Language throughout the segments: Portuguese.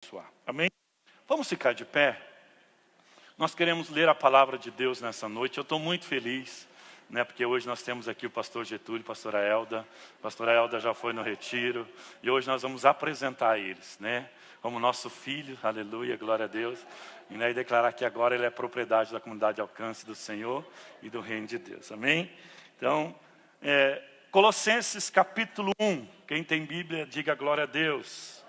abençoar. Amém? Vamos ficar de pé? Nós queremos ler a palavra de Deus nessa noite. Eu estou muito feliz, porque hoje nós temos aqui o pastor Getúlio e a pastora Elda. A pastora Elda já foi no retiro e hoje nós vamos apresentar eles, como nosso filho, aleluia, glória a Deus. E declarar que agora ele é propriedade da comunidade de alcance do Senhor e do reino de Deus. Amém? Então, Colossenses capítulo 1. Quem tem Bíblia, diga glória a Deus.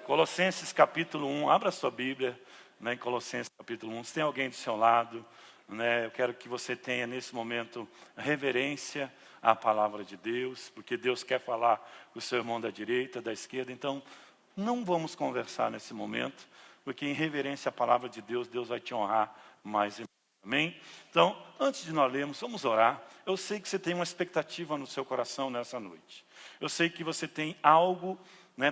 Colossenses capítulo 1, abra sua Bíblia, em Colossenses capítulo 1. Se tem alguém do seu lado, eu quero que você tenha nesse momento reverência à palavra de Deus, porque Deus quer falar com o seu irmão da direita, da esquerda. Então, não vamos conversar nesse momento, porque em reverência à palavra de Deus, Deus vai te honrar mais e mais. Amém? Então, antes de nós lermos, vamos orar. Eu sei que você tem uma expectativa no seu coração nessa noite. Eu sei que você tem algo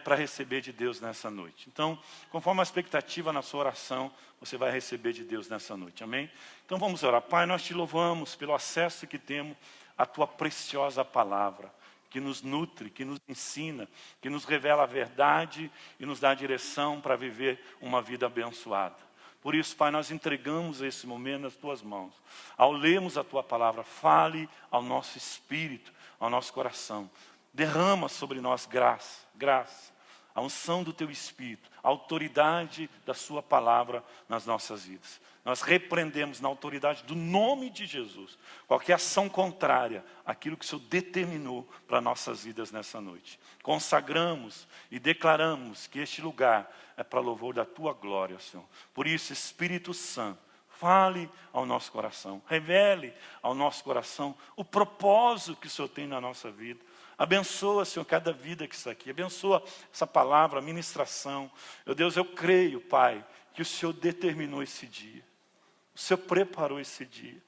para receber de Deus nessa noite. Então, conforme a expectativa na sua oração, você vai receber de Deus nessa noite. Amém? Então vamos orar. Pai, nós te louvamos pelo acesso que temos à tua preciosa palavra, que nos nutre, que nos ensina, que nos revela a verdade e nos dá a direção para viver uma vida abençoada. Por isso, Pai, nós entregamos esse momento nas tuas mãos. Ao lermos a tua palavra, fale ao nosso espírito, ao nosso coração. Derrama sobre nós graça, a unção do teu Espírito, a autoridade da sua palavra nas nossas vidas. Nós repreendemos na autoridade do nome de Jesus qualquer ação contrária àquilo que o Senhor determinou para nossas vidas nessa noite. Consagramos e declaramos que este lugar é para louvor da tua glória, Senhor. Por isso, Espírito Santo, fale ao nosso coração, revele ao nosso coração o propósito que o Senhor tem na nossa vida. Abençoa, Senhor, cada vida que está aqui. Abençoa essa palavra, a ministração. Meu Deus, eu creio, Pai, que o Senhor determinou esse dia. O Senhor preparou esse dia.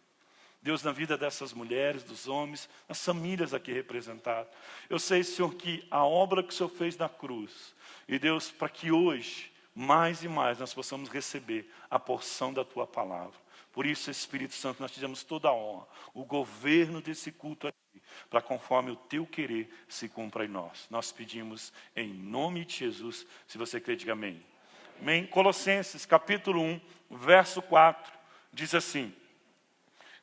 Deus, na vida dessas mulheres, dos homens, das famílias aqui representadas. Eu sei, Senhor, que a obra que o Senhor fez na cruz. E Deus, para que hoje, mais e mais, nós possamos receber a porção da Tua palavra. Por isso, Espírito Santo, nós te damos toda a honra. O governo desse culto aqui, para conforme o Teu querer se cumpra em nós. Nós pedimos em nome de Jesus. Se você crê, diga amém. Amém. Colossenses capítulo 1, verso 4, diz assim: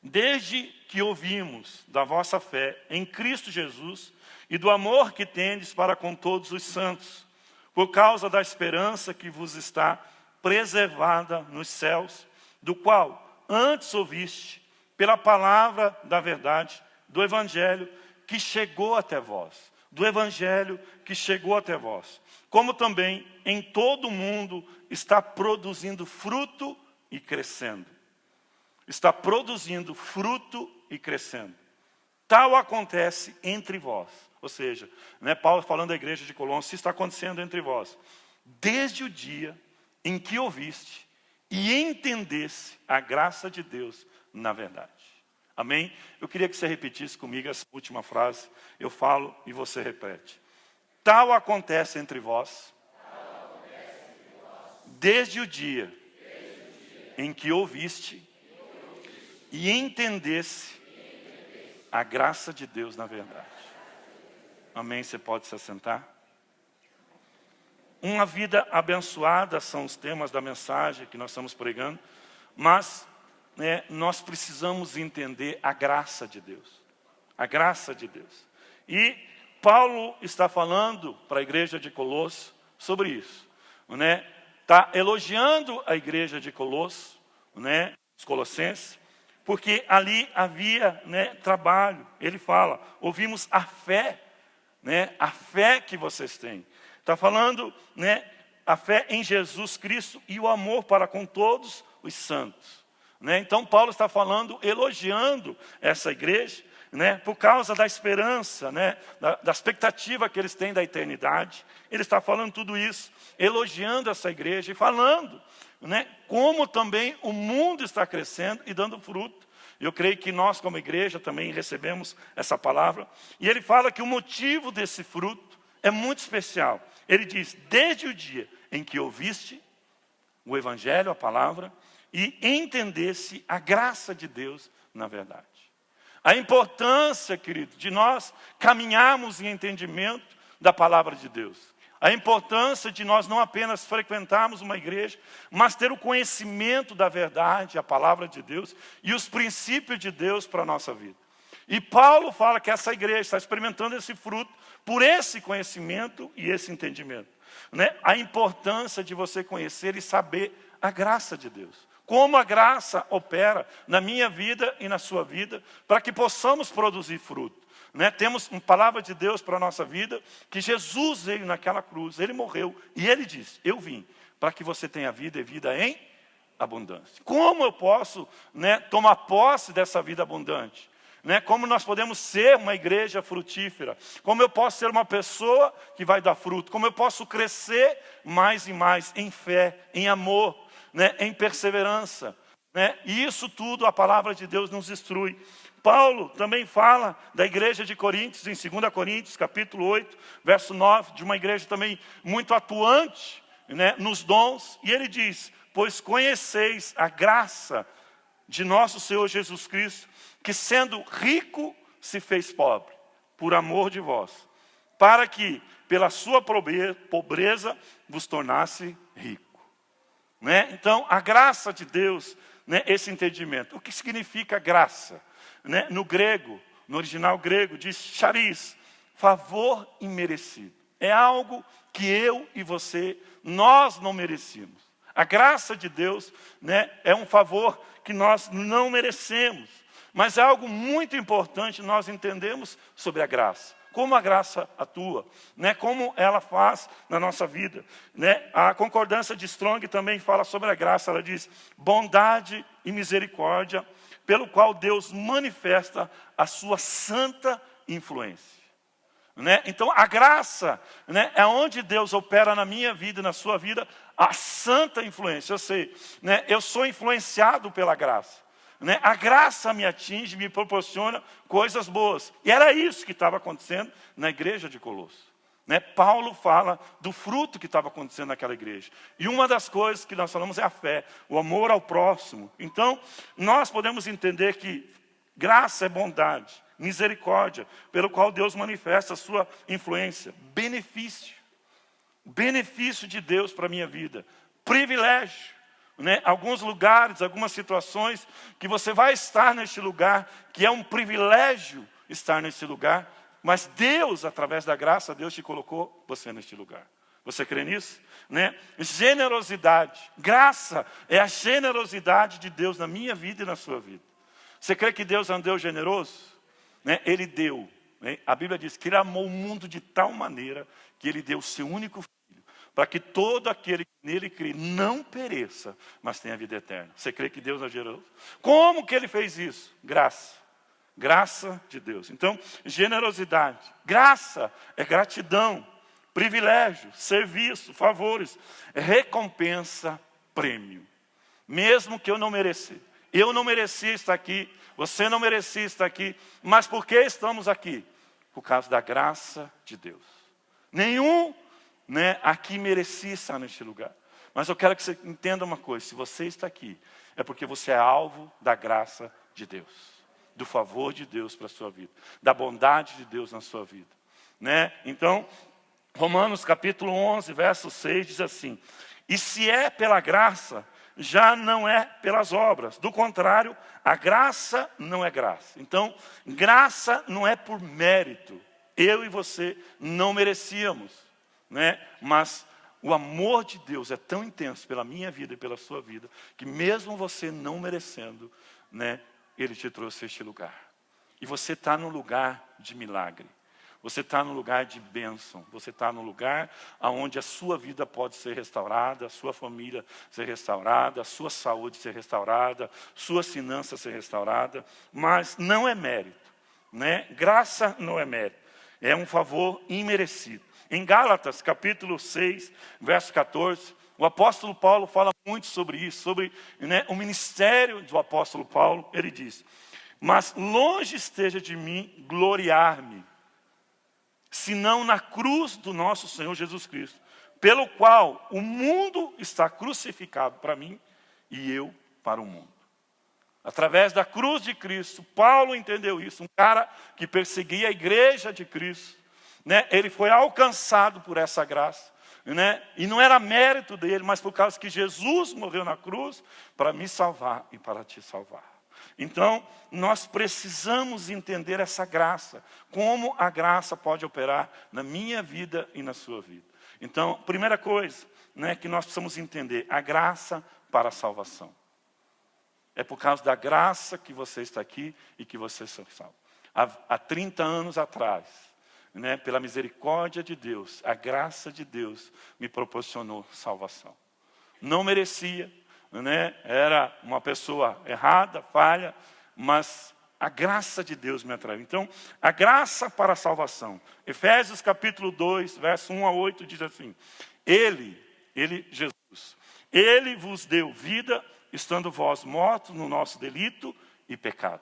desde que ouvimos da vossa fé em Cristo Jesus e do amor que tendes para com todos os santos, por causa da esperança que vos está preservada nos céus, do qual antes ouviste pela palavra da verdade, do Evangelho que chegou até vós. Do Evangelho que chegou até vós. Como também em todo o mundo está produzindo fruto e crescendo. Está produzindo fruto e crescendo. Tal acontece entre vós. Ou seja, Paulo falando da igreja de Colossos, isso está acontecendo entre vós. Desde o dia em que ouviste e entendesse a graça de Deus na verdade. Amém? Eu queria que você repetisse comigo essa última frase. Eu falo e você repete. Tal acontece entre vós, desde o dia em que ouviste e entendesse a graça de Deus na verdade. Amém? Você pode se assentar? Uma vida abençoada são os temas da mensagem que nós estamos pregando, mas nós precisamos entender a graça de Deus. A graça de Deus. E Paulo está falando para a igreja de Colossos sobre isso. Está elogiando a igreja de Colossos, os colossenses, porque ali havia trabalho. Ele fala, ouvimos a fé que vocês têm. Está falando a fé em Jesus Cristo e o amor para com todos os santos. Então Paulo está falando, elogiando essa igreja, por causa da esperança, da expectativa que eles têm da eternidade. Ele está falando tudo isso, elogiando essa igreja e falando, como também o mundo está crescendo e dando fruto. Eu creio que nós como igreja também recebemos essa palavra. E ele fala que o motivo desse fruto é muito especial. Ele diz, desde o dia em que ouviste o Evangelho, a palavra, e entendesse a graça de Deus na verdade. A importância, querido, de nós caminharmos em entendimento da palavra de Deus. A importância de nós não apenas frequentarmos uma igreja, mas ter o conhecimento da verdade, a palavra de Deus e os princípios de Deus para a nossa vida. E Paulo fala que essa igreja está experimentando esse fruto por esse conhecimento e esse entendimento. Né? A importância de você conhecer e saber a graça de Deus. Como a graça opera na minha vida e na sua vida, para que possamos produzir fruto. Né? Temos uma palavra de Deus para a nossa vida, que Jesus veio naquela cruz, Ele morreu, e Ele disse, eu vim para que você tenha vida e vida em abundância. Como eu posso, né, tomar posse dessa vida abundante? Né? Como nós podemos ser uma igreja frutífera? Como eu posso ser uma pessoa que vai dar fruto? Como eu posso crescer mais e mais em fé, em amor, né, em perseverança? Né? E isso tudo a palavra de Deus nos instrui. Paulo também fala da igreja de Coríntios, em 2 Coríntios, capítulo 8, verso 9, de uma igreja também muito atuante, né, nos dons. E ele diz, pois conheceis a graça de nosso Senhor Jesus Cristo, que sendo rico se fez pobre, por amor de vós, para que pela sua pobreza vos tornasse rico. Né? Então, a graça de Deus, né, esse entendimento. O que significa graça? Né? No grego, no original grego, diz charis, favor imerecido. É algo que eu e você, nós não merecemos. A graça de Deus, né, é um favor que nós não merecemos. Mas é algo muito importante nós entendemos sobre a graça. Como a graça atua, né? Como ela faz na nossa vida. Né? A concordância de Strong também fala sobre a graça. Ela diz, bondade e misericórdia, pelo qual Deus manifesta a sua santa influência. Né? Então a graça, né, é onde Deus opera na minha vida e na sua vida a santa influência. Eu sei, né, eu sou influenciado pela graça. Né? A graça me atinge, me proporciona coisas boas. E era isso que estava acontecendo na igreja de Colosso. Né? Paulo fala do fruto que estava acontecendo naquela igreja. E uma das coisas que nós falamos é a fé, o amor ao próximo. Então, nós podemos entender que graça é bondade, misericórdia, pelo qual Deus manifesta a sua influência. Benefício. Benefício de Deus para a minha vida. Privilégio. Né? Alguns lugares, algumas situações que você vai estar neste lugar, que é um privilégio estar neste lugar, mas Deus, através da graça, Deus te colocou você neste lugar. Você crê nisso? Né? Generosidade. Graça é a generosidade de Deus na minha vida e na sua vida. Você crê que Deus é um Deus generoso? Né? Ele deu. Né? A Bíblia diz que Ele amou o mundo de tal maneira que Ele deu o seu único filho, para que todo aquele que nele crê não pereça, mas tenha vida eterna. Você crê que Deus é generoso? Como que Ele fez isso? Graça. Graça de Deus. Então, generosidade. Graça é gratidão, privilégio, serviço, favores, recompensa, prêmio. Mesmo que eu não merecia. Eu não merecia estar aqui, você não merecia estar aqui, mas por que estamos aqui? Por causa da graça de Deus. Nenhum, né, aqui merecia estar neste lugar. Mas eu quero que você entenda uma coisa, se você está aqui, é porque você é alvo da graça de Deus, do favor de Deus para a sua vida, da bondade de Deus na sua vida. Né? Então, Romanos capítulo 11, verso 6 diz assim, e se é pela graça, já não é pelas obras. Do contrário, a graça não é graça. Então, graça não é por mérito. Eu e você não merecíamos. Né? Mas o amor de Deus é tão intenso pela minha vida e pela sua vida, que mesmo você não merecendo, né, Ele te trouxe a este lugar. E você está no lugar de milagre. Você está no lugar de bênção. Você está no lugar onde a sua vida pode ser restaurada, a sua família ser restaurada, a sua saúde ser restaurada, suas finanças ser restaurada. Mas não é mérito. Né? Graça não é mérito. É um favor imerecido. Em Gálatas, capítulo 6, verso 14, o apóstolo Paulo fala muito sobre isso, sobre, né, o ministério do apóstolo Paulo. Ele diz, mas longe esteja de mim gloriar-me, senão na cruz do nosso Senhor Jesus Cristo, pelo qual o mundo está crucificado para mim e eu para o mundo. Através da cruz de Cristo, Paulo entendeu isso, um cara que perseguia a igreja de Cristo, né? Ele foi alcançado por essa graça, né? E não era mérito dele, mas por causa que Jesus morreu na cruz para me salvar e para te salvar. Então, nós precisamos entender essa graça, como a graça pode operar na minha vida e na sua vida. Então, primeira coisa, né, que nós precisamos entender, a graça para a salvação. É por causa da graça que você está aqui e que você foi salvo. Há 30 anos atrás, né, pela misericórdia de Deus, a graça de Deus me proporcionou salvação. Não merecia, né, era uma pessoa errada, falha, mas a graça de Deus me atraiu. Então, a graça para a salvação. Efésios capítulo 2, verso 1 a 8, diz assim: Ele, Jesus, Ele vos deu vida, estando vós mortos no nosso delito e pecado.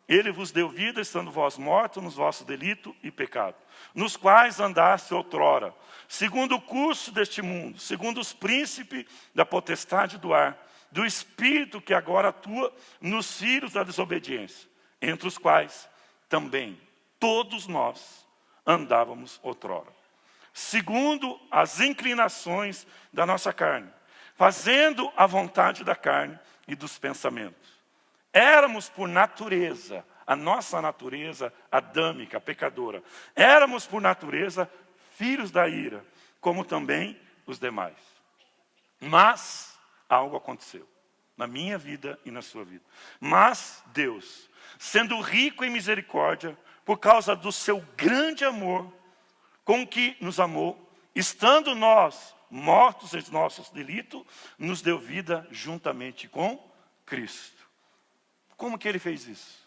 Ele vos deu vida, estando vós mortos nos vossos delitos e pecado, nos quais andaste outrora, segundo o curso deste mundo, segundo os príncipes da potestade do ar, do espírito que agora atua nos filhos da desobediência, entre os quais também todos nós andávamos outrora, segundo as inclinações da nossa carne, fazendo a vontade da carne e dos pensamentos. Éramos por natureza, a nossa natureza adâmica, pecadora, éramos por natureza filhos da ira, como também os demais. Mas algo aconteceu na minha vida e na sua vida. Mas Deus, sendo rico em misericórdia, por causa do seu grande amor, com que nos amou, estando nós mortos em nossos delitos, nos deu vida juntamente com Cristo. Como que ele fez isso?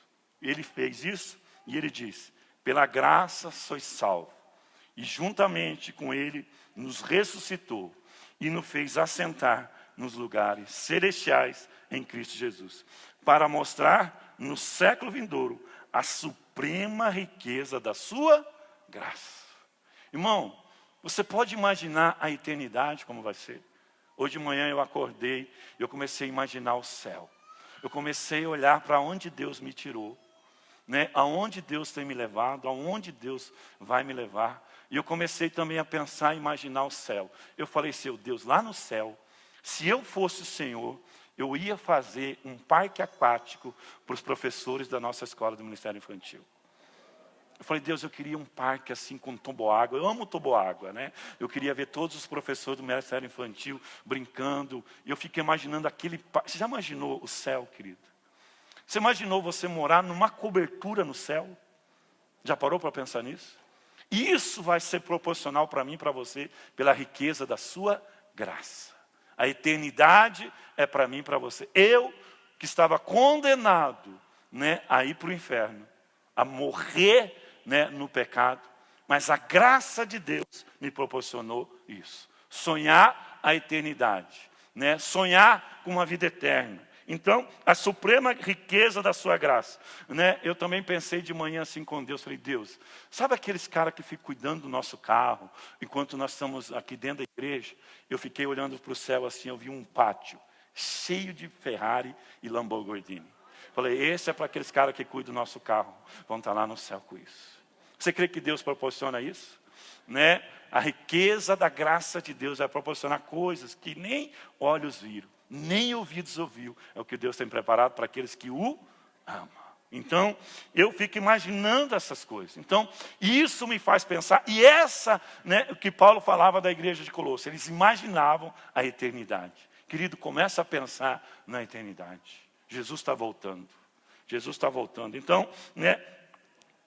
Ele fez isso e ele diz: pela graça sois salvos. E juntamente com ele nos ressuscitou e nos fez assentar nos lugares celestiais em Cristo Jesus, para mostrar no século vindouro a suprema riqueza da sua graça. Irmão, você pode imaginar a eternidade como vai ser? Hoje de manhã eu acordei e eu comecei a imaginar o céu. Eu comecei a olhar para onde Deus me tirou, né? Aonde Deus tem me levado, aonde Deus vai me levar. E eu comecei também a pensar e imaginar o céu. Eu falei, seu Deus, lá no céu, se eu fosse o Senhor, eu ia fazer um parque aquático para os professores da nossa escola do Ministério Infantil. Eu falei, Deus, eu queria um parque assim com toboágua. Eu amo toboágua, né? Eu queria ver todos os professores do Ministério Infantil brincando. E eu fiquei imaginando aquele parque. Você já imaginou o céu, querido? Você imaginou você morar numa cobertura no céu? Já parou para pensar nisso? Isso vai ser proporcional para mim e para você pela riqueza da sua graça. A eternidade é para mim e para você. Eu, que estava condenado, né, a ir para o inferno, a morrer, né, no pecado, mas a graça de Deus me proporcionou isso. Sonhar a eternidade, né, sonhar com uma vida eterna. Então, a suprema riqueza da sua graça, né? Eu também pensei de manhã assim com Deus, falei, Deus, sabe aqueles caras que ficam cuidando do nosso carro, enquanto nós estamos aqui dentro da igreja? Eu fiquei olhando para o céu assim, eu vi um pátio cheio de Ferrari e Lamborghini. Falei, esse é para aqueles caras que cuidam do nosso carro, vão estar lá no céu com isso. Você crê que Deus proporciona isso? Né? A riqueza da graça de Deus vai proporcionar coisas que nem olhos viram, nem ouvidos ouviu. É o que Deus tem preparado para aqueles que o amam. Então, eu fico imaginando essas coisas. Então, isso me faz pensar. E essa, né, o que Paulo falava da igreja de Colossos. Eles imaginavam a eternidade. Querido, começa a pensar na eternidade. Jesus está voltando. Jesus está voltando. Então, né,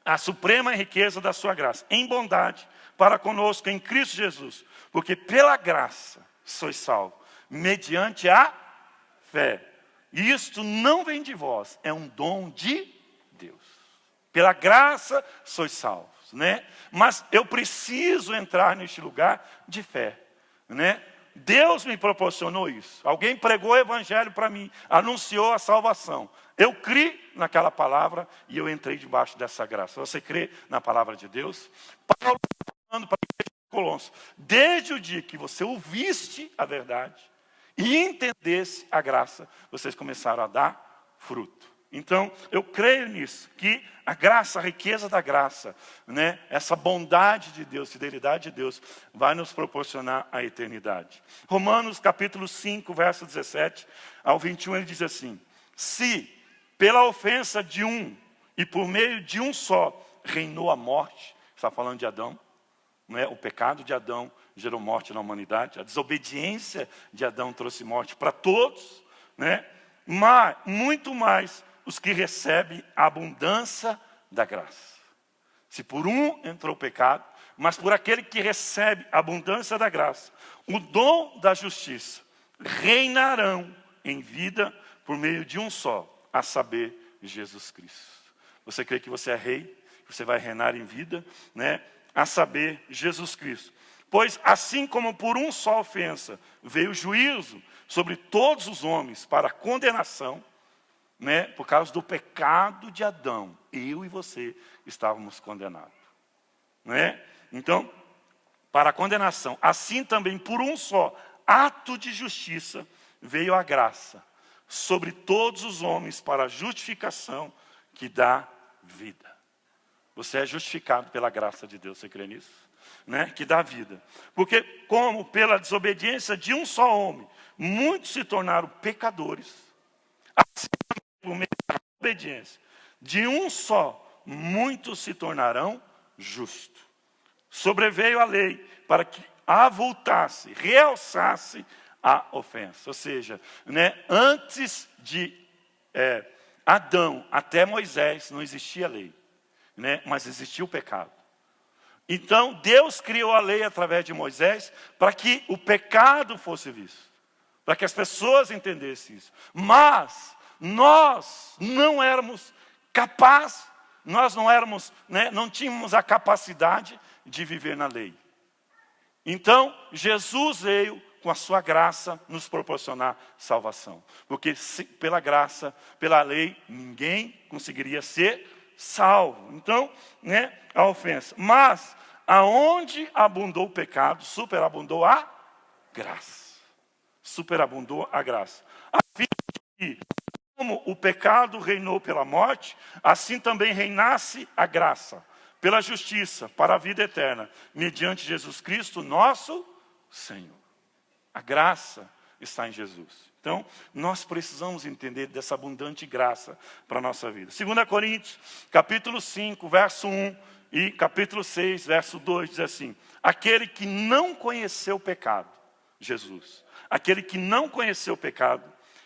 a suprema riqueza da sua graça, em bondade, para conosco em Cristo Jesus. Porque pela graça sois salvos, mediante a fé. E isto não vem de vós, é um dom de Deus. Pela graça sois salvos, né? Mas eu preciso entrar neste lugar de fé, né? Deus me proporcionou isso. Alguém pregou o evangelho para mim, anunciou a salvação. Eu criei naquela palavra e eu entrei debaixo dessa graça. Você crê na palavra de Deus? Paulo falando para a igreja de Colossos, desde o dia que você ouviste a verdade e entendesse a graça, vocês começaram a dar fruto. Então, eu creio nisso, que a graça, a riqueza da graça, né? Essa bondade de Deus, fidelidade de Deus, vai nos proporcionar a eternidade. Romanos capítulo 5, verso 17 ao 21, ele diz assim: se pela ofensa de um e por meio de um só reinou a morte, está falando de Adão, né? O pecado de Adão gerou morte na humanidade, a desobediência de Adão trouxe morte para todos, né? Mas muito mais os que recebem a abundância da graça. Se por um entrou o pecado, mas por aquele que recebe a abundância da graça, o dom da justiça, reinarão em vida por meio de um só, a saber, Jesus Cristo. Você crê que você é rei, que você vai reinar em vida, né? A saber, Jesus Cristo. Pois assim como por um só ofensa veio o juízo sobre todos os homens para condenação, né? Por causa do pecado de Adão, eu e você estávamos condenados, né? Então, para a condenação, assim também por um só ato de justiça veio a graça sobre todos os homens para a justificação que dá vida. Você é justificado pela graça de Deus, você crê nisso? Né? Que dá vida. Porque como pela desobediência de um só homem, muitos se tornaram pecadores, assim por meio da obediência de um só, muitos se tornarão justos. Sobreveio a lei para que avultasse, realçasse a ofensa. Ou seja, né, antes de Adão até Moisés não existia lei, né, mas existia o pecado. Então Deus criou a lei através de Moisés para que o pecado fosse visto, para que as pessoas entendessem isso. Mas nós não éramos capazes, nós não éramos, né, não tínhamos a capacidade de viver na lei. Então Jesus veio com a sua graça nos proporcionar salvação. Porque pela graça, pela lei, ninguém conseguiria ser salvo. Então, né, a ofensa. Mas aonde abundou o pecado, superabundou a graça. Superabundou a graça. A fim de que, como o pecado reinou pela morte, assim também reinasse a graça, pela justiça, para a vida eterna, mediante Jesus Cristo, nosso Senhor. A graça está em Jesus. Então, nós precisamos entender dessa abundante graça para a nossa vida. 2 Coríntios, capítulo 5, verso 1 e capítulo 6, verso 2, diz assim: aquele que não conheceu o pecado, Jesus, aquele que não conheceu o pecado,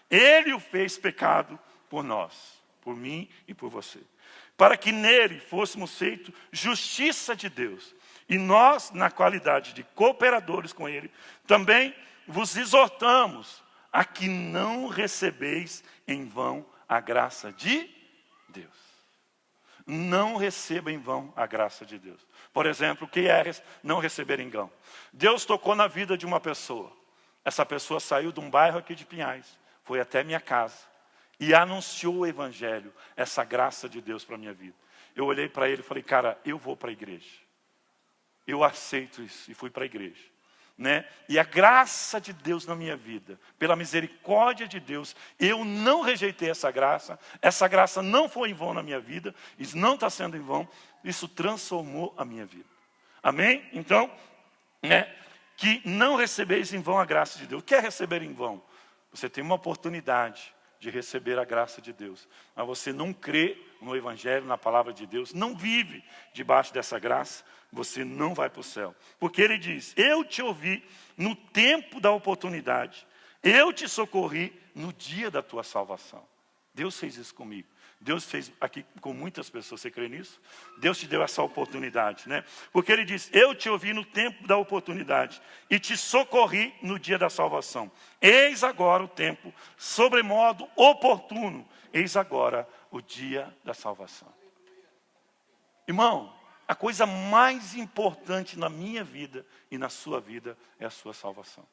ele o fez pecado por nós, por mim e por você, para que nele fôssemos feitos justiça de Deus. E nós, na qualidade de cooperadores com ele, também vos exortamos a que não recebeis em vão a graça de Deus. Não receba em vão a graça de Deus. Por exemplo, o que é não receber em vão? Deus tocou na vida de uma pessoa. Essa pessoa saiu de um bairro aqui de Pinhais, foi até minha casa e anunciou o evangelho, essa graça de Deus para a minha vida. Eu olhei para ele e falei: cara, eu vou para a igreja. Eu aceito isso e fui para a igreja. Né? E a graça de Deus na minha vida, pela misericórdia de Deus, eu não rejeitei essa graça não foi em vão na minha vida, isso não está sendo em vão, isso transformou a minha vida. Amém? Então, né, que não recebeis em vão a graça de Deus. O que é receber em vão? Você tem uma oportunidade de receber a graça de Deus, mas você não crê no evangelho, na palavra de Deus, não vive debaixo dessa graça, você não vai para o céu. Porque ele diz: eu te ouvi no tempo da oportunidade, eu te socorri no dia da tua salvação. Deus fez isso comigo. Deus fez aqui com muitas pessoas, você crê nisso? Deus te deu essa oportunidade, né? Porque ele diz: eu te ouvi no tempo da oportunidade e te socorri no dia da salvação. Eis agora o tempo sobremodo oportuno, eis agora o dia da salvação. Irmão, a coisa mais importante na minha vida e na sua vida é a sua salvação.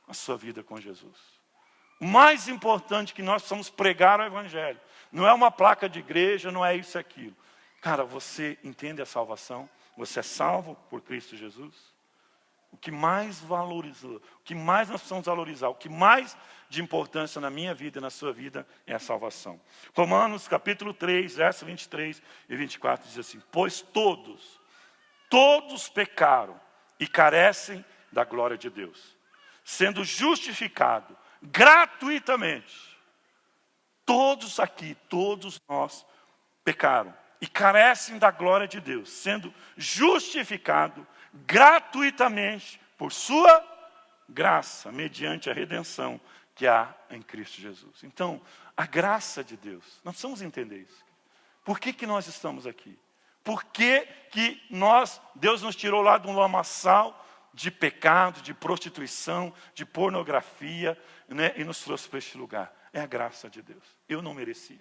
A sua vida com Jesus. O mais importante que nós precisamos pregar o evangelho. Não é uma placa de igreja, não é isso e aquilo. Cara, você entende a salvação? Você é salvo por Cristo Jesus? O que mais valoriza, o que mais nós precisamos valorizar, o que mais de importância na minha vida e na sua vida é a salvação. Romanos capítulo 3, verso 23 e 24 diz assim: pois todos pecaram e carecem da glória de Deus, sendo justificado gratuitamente. Todos aqui, todos nós pecaram e carecem da glória de Deus, sendo justificado gratuitamente por sua graça, mediante a redenção que há em Cristo Jesus. Então, a graça de Deus, nós precisamos entender isso. Por que nós estamos aqui? Por que Deus nos tirou lá de um lamaçal de pecado, de prostituição, de pornografia, né, e nos trouxe para este lugar? É a graça de Deus. Eu não merecia.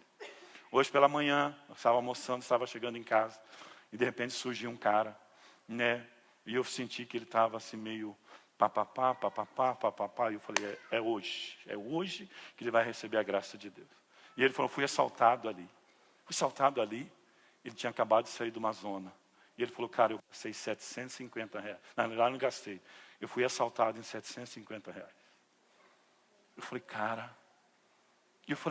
Hoje pela manhã, eu estava almoçando, estava chegando em casa, e de repente surgiu um cara, né? E eu senti que ele estava assim meio papapá, e eu falei, é hoje que ele vai receber a graça de Deus. E ele falou, fui assaltado ali. Ele tinha acabado de sair de uma zona. E ele falou, cara, eu gastei R$750. Na verdade, não gastei. Eu fui assaltado em R$750. Eu falei,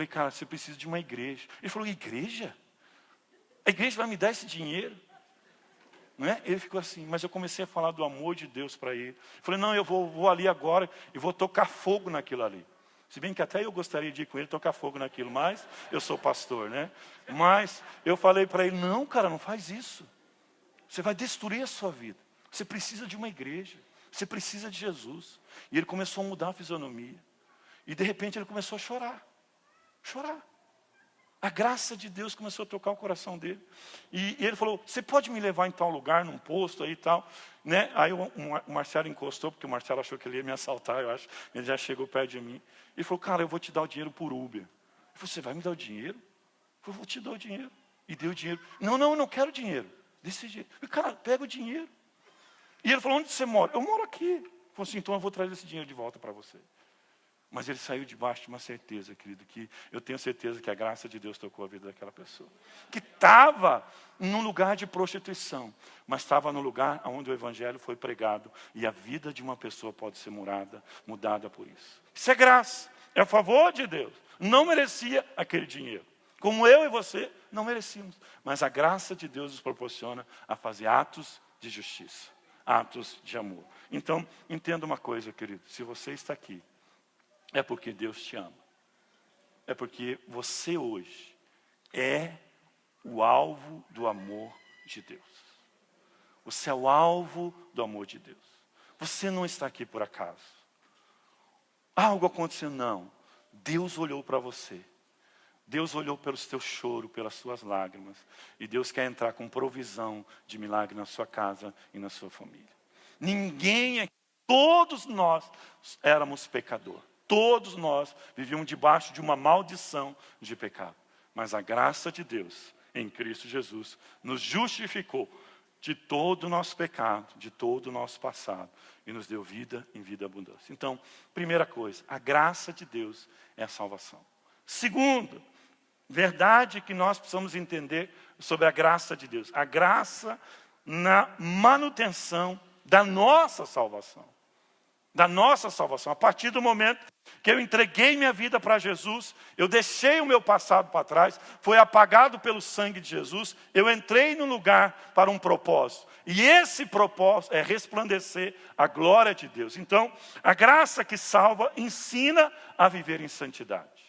cara, você precisa de uma igreja. Ele falou, igreja? A igreja vai me dar esse dinheiro? Não é? Ele ficou assim, mas eu comecei a falar do amor de Deus para ele. Eu falei, não, eu vou ali agora e vou tocar fogo naquilo ali. Se bem que até eu gostaria de ir com ele tocar fogo naquilo, mas eu sou pastor, né? Mas eu falei para ele, não, cara, não faz isso. Você vai destruir a sua vida. Você precisa de uma igreja. Você precisa de Jesus. E ele começou a mudar a fisionomia. E de repente ele começou a chorar. A graça de Deus começou a tocar o coração dele. E ele falou, você pode me levar em tal lugar, num posto aí e tal? Né? Aí o Marcelo encostou, porque o Marcelo achou que ele ia me assaltar, eu acho. Ele já chegou perto de mim. Ele falou, cara, eu vou te dar o dinheiro por Uber. Eu falei, você vai me dar o dinheiro? Eu falei, vou te dar o dinheiro. E deu o dinheiro. Não, eu não quero dinheiro. Desse jeito. Eu falei, cara, pega o dinheiro. E ele falou, onde você mora? Eu moro aqui. Ele falou assim, então eu vou trazer esse dinheiro de volta para você. Mas ele saiu debaixo de uma certeza, querido, que eu tenho certeza que a graça de Deus tocou a vida daquela pessoa. Que estava num lugar de prostituição, mas estava no lugar onde o evangelho foi pregado. E a vida de uma pessoa pode ser mudada por isso. Isso é graça, é a favor de Deus. Não merecia aquele dinheiro. Como eu e você não merecíamos. Mas a graça de Deus nos proporciona a fazer atos de justiça, atos de amor. Então, entenda uma coisa, querido, se você está aqui, é porque Deus te ama. É porque você hoje é o alvo do amor de Deus. Você é o alvo do amor de Deus. Você não está aqui por acaso. Algo aconteceu, não. Deus olhou para você. Deus olhou pelo seu choro, pelas suas lágrimas. E Deus quer entrar com provisão de milagre na sua casa e na sua família. Ninguém aqui, todos nós éramos pecadores. Todos nós vivíamos debaixo de uma maldição de pecado. Mas a graça de Deus, em Cristo Jesus, nos justificou de todo o nosso pecado, de todo o nosso passado. E nos deu vida em vida abundante. Então, primeira coisa, a graça de Deus é a salvação. Segundo, verdade que nós precisamos entender sobre a graça de Deus. A graça na manutenção da nossa salvação. Da nossa salvação. A partir do momento que eu entreguei minha vida para Jesus, eu deixei o meu passado para trás, foi apagado pelo sangue de Jesus, eu entrei no lugar para um propósito. E esse propósito é resplandecer a glória de Deus. Então, a graça que salva ensina a viver em santidade.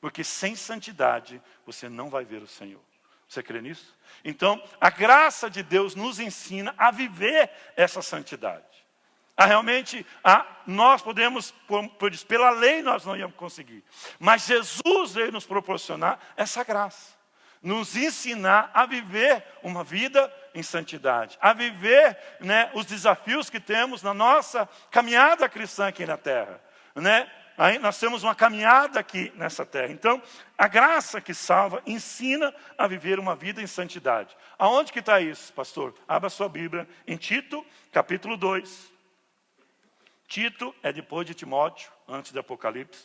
Porque sem santidade você não vai ver o Senhor. Você crê nisso? Então, a graça de Deus nos ensina a viver essa santidade. Nós podemos, pela lei nós não íamos conseguir. Mas Jesus veio nos proporcionar essa graça. Nos ensinar a viver uma vida em santidade. A viver, né, os desafios que temos na nossa caminhada cristã aqui na terra. Né? Aí nós temos uma caminhada aqui nessa terra. Então, a graça que salva ensina a viver uma vida em santidade. Aonde que está isso, pastor? Abra sua Bíblia em Tito, capítulo 2. Tito é depois de Timóteo, antes de Apocalipse.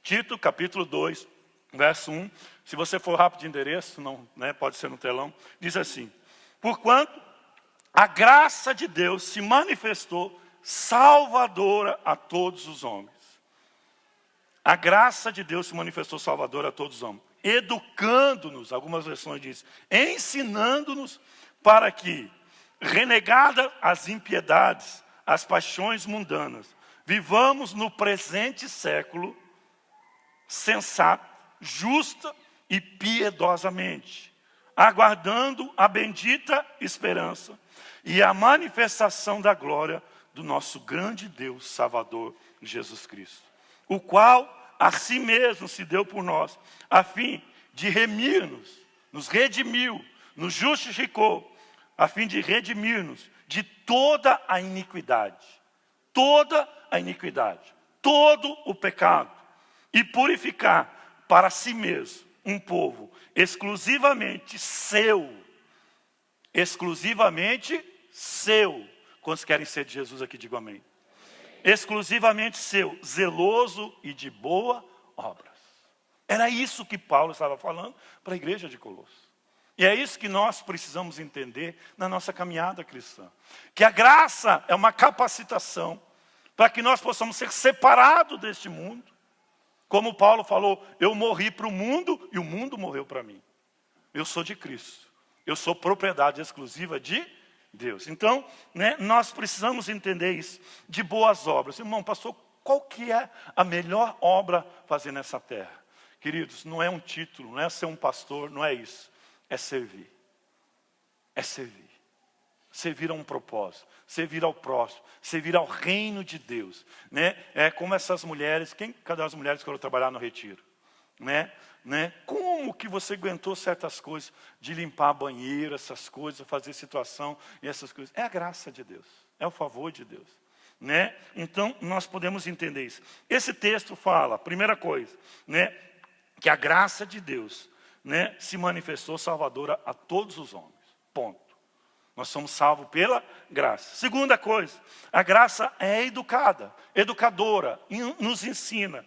Tito, capítulo 2, verso 1. Se você for rápido de endereço, não, né, pode ser no telão. Diz assim: porquanto a graça de Deus se manifestou salvadora a todos os homens. A graça de Deus se manifestou salvadora a todos os homens, educando-nos, algumas versões dizem, ensinando-nos para que, renegada as impiedades, as paixões mundanas, vivamos no presente século sensato, justa e piedosamente, aguardando a bendita esperança e a manifestação da glória do nosso grande Deus Salvador, Jesus Cristo, o qual a si mesmo se deu por nós, a fim de remir-nos, nos redimiu, nos justificou, a fim de redimir-nos de toda a iniquidade, todo o pecado, e purificar para si mesmo um povo exclusivamente seu. Quantos querem ser de Jesus aqui, digam amém. Exclusivamente seu, zeloso e de boa obras. Era isso que Paulo estava falando para a igreja de Colossos. E é isso que nós precisamos entender na nossa caminhada cristã. Que a graça é uma capacitação para que nós possamos ser separados deste mundo. Como Paulo falou, eu morri para o mundo e o mundo morreu para mim. Eu sou de Cristo. Eu sou propriedade exclusiva de Deus. Então, nós precisamos entender isso, de boas obras. Irmão, pastor, qual que é a melhor obra a fazer nessa terra? Queridos, não é um título, não é ser um pastor, não é isso. É servir. É servir. Servir a um propósito, servir ao próximo, servir ao reino de Deus. É como essas mulheres, cadê as mulheres que foram trabalhar no retiro? Como que você aguentou certas coisas, de limpar banheiro, essas coisas, fazer situação e essas coisas? É a graça de Deus, é o favor de Deus. Então, nós podemos entender isso. Esse texto fala, primeira coisa, que a graça de Deus se manifestou salvadora a todos os homens. Ponto. Nós somos salvos pela graça. Segunda coisa, a graça é educadora, nos ensina.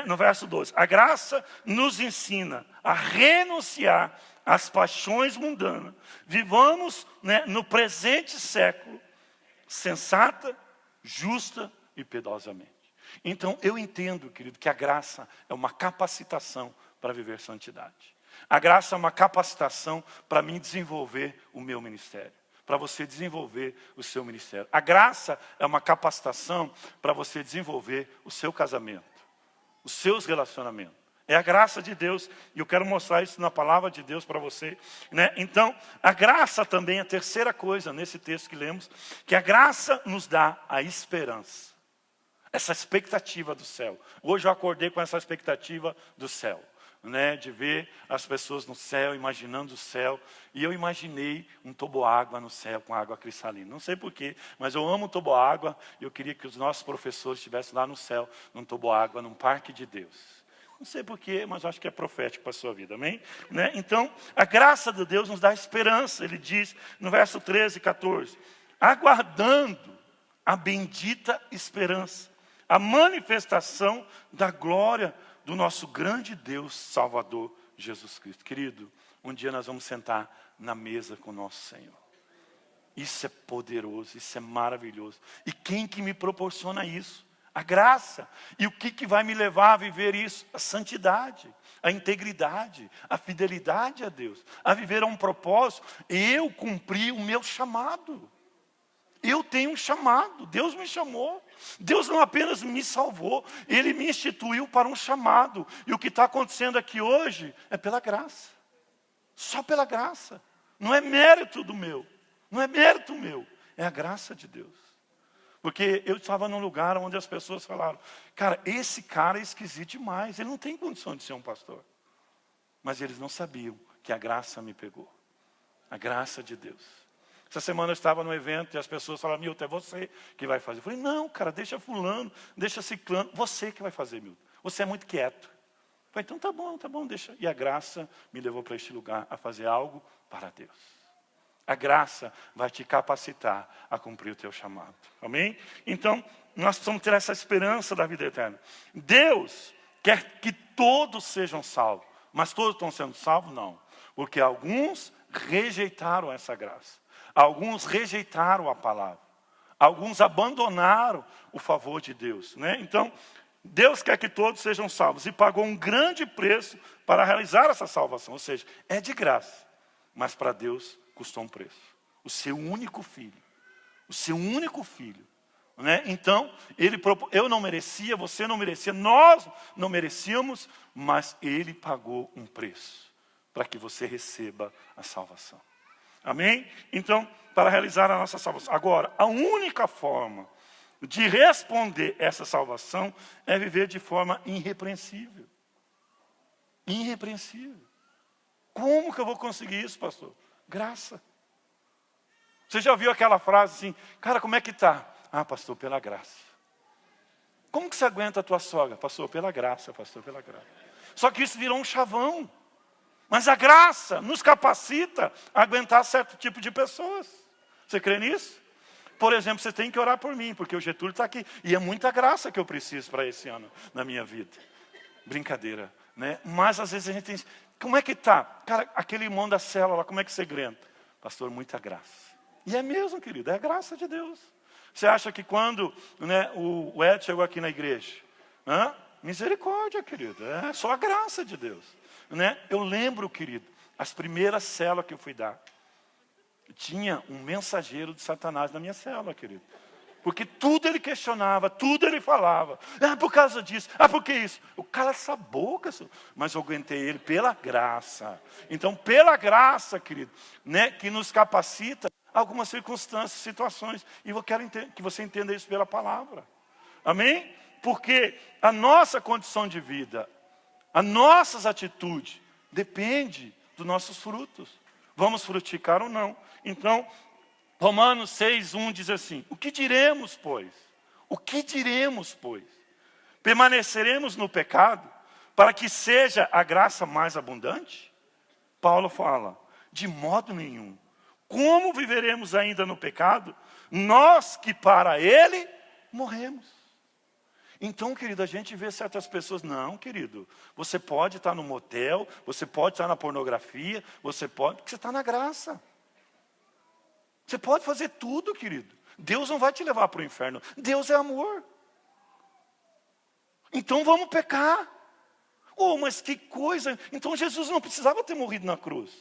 No verso 12, a graça nos ensina a renunciar às paixões mundanas. Vivamos no presente século, sensata, justa e piedosamente. Então, eu entendo, querido, que a graça é uma capacitação para viver santidade. A graça é uma capacitação para mim desenvolver o meu ministério, para você desenvolver o seu ministério. A graça é uma capacitação para você desenvolver o seu casamento, os seus relacionamentos. É a graça de Deus, e eu quero mostrar isso na palavra de Deus para você. Então, a graça também é a terceira coisa nesse texto que lemos, que a graça nos dá a esperança. Essa expectativa do céu. Hoje eu acordei com essa expectativa do céu. De ver as pessoas no céu, imaginando o céu. E eu imaginei um toboágua no céu com água cristalina. Não sei porquê, mas eu amo toboágua. E eu queria que os nossos professores estivessem lá no céu, num toboágua, num parque de Deus. Não sei porquê, mas acho que é profético para a sua vida, amém? Então, a graça de Deus nos dá esperança. Ele diz no verso 13 e 14. Aguardando a bendita esperança, a manifestação da glória do nosso grande Deus Salvador, Jesus Cristo. Querido, um dia nós vamos sentar na mesa com o nosso Senhor. Isso é poderoso, isso é maravilhoso. E quem que me proporciona isso? A graça. E o que vai me levar a viver isso? A santidade, a integridade, a fidelidade a Deus. A viver a um propósito. Eu cumpri o meu chamado. Eu tenho um chamado, Deus me chamou. Deus não apenas me salvou, Ele me instituiu para um chamado. E o que está acontecendo aqui hoje é pela graça. Só pela graça. Não é mérito do meu. Não é mérito meu. É a graça de Deus. Porque eu estava num lugar onde as pessoas falaram, cara, esse cara é esquisito demais. Ele não tem condição de ser um pastor. Mas eles não sabiam que a graça me pegou. A graça de Deus. Essa semana eu estava no evento e as pessoas falaram, Milton, é você que vai fazer. Eu falei, não, cara, deixa fulano, deixa ciclano. Você que vai fazer, Milton. Você é muito quieto. Eu falei, então tá bom, deixa. E a graça me levou para este lugar a fazer algo para Deus. A graça vai te capacitar a cumprir o teu chamado. Amém? Então, nós precisamos ter essa esperança da vida eterna. Deus quer que todos sejam salvos. Mas todos estão sendo salvos? Não. Porque alguns rejeitaram essa graça. Alguns rejeitaram a palavra. Alguns abandonaram o favor de Deus, né? Então, Deus quer que todos sejam salvos e pagou um grande preço para realizar essa salvação. Ou seja, é de graça, mas para Deus custou um preço. O seu único filho. O seu único filho. Né? Então, eu não merecia, você não merecia, nós não merecíamos, mas Ele pagou um preço para que você receba a salvação. Amém? Então, para realizar a nossa salvação. Agora, a única forma de responder essa salvação é viver de forma irrepreensível. Irrepreensível. Como que eu vou conseguir isso, pastor? Graça. Você já ouviu aquela frase assim, cara, como é que está? Ah, pastor, pela graça. Como que você aguenta a tua sogra? Pastor, pela graça, pastor, pela graça. Só que isso virou um chavão. Mas a graça nos capacita a aguentar certo tipo de pessoas. Você crê nisso? Por exemplo, você tem que orar por mim, porque o Getúlio está aqui. E é muita graça que eu preciso para esse ano na minha vida. Brincadeira, né? Mas às vezes a gente tem... Como é que está? Cara, aquele irmão da célula, como é que você aguenta? Pastor, muita graça. E é mesmo, querido, é a graça de Deus. Você acha que quando, né, o Ed chegou aqui na igreja, misericórdia, querido, é só a graça de Deus. Né? Eu lembro, querido, as primeiras células que eu fui dar, tinha um mensageiro de Satanás na minha célula, querido. Porque tudo ele questionava, tudo ele falava. Ah, por causa disso, por que isso? Eu cala essa boca, mas eu aguentei ele pela graça. Então, pela graça, querido, né, que nos capacita algumas circunstâncias, situações. E eu quero que você entenda isso pela palavra. Amém? Porque a nossa condição de vida, as nossas atitudes, depende dos nossos frutos. Vamos frutificar ou não. Então, Romanos 6:1 diz assim, o que diremos, pois? O que diremos, pois? Permaneceremos no pecado para que seja a graça mais abundante? Paulo fala, de modo nenhum. Como viveremos ainda no pecado? Nós que para ele morremos. Então, querido, a gente vê certas pessoas, não, querido, você pode estar no motel, você pode estar na pornografia, porque você está na graça. Você pode fazer tudo, querido. Deus não vai te levar para o inferno. Deus é amor. Então vamos pecar. Oh, mas que coisa. Então Jesus não precisava ter morrido na cruz.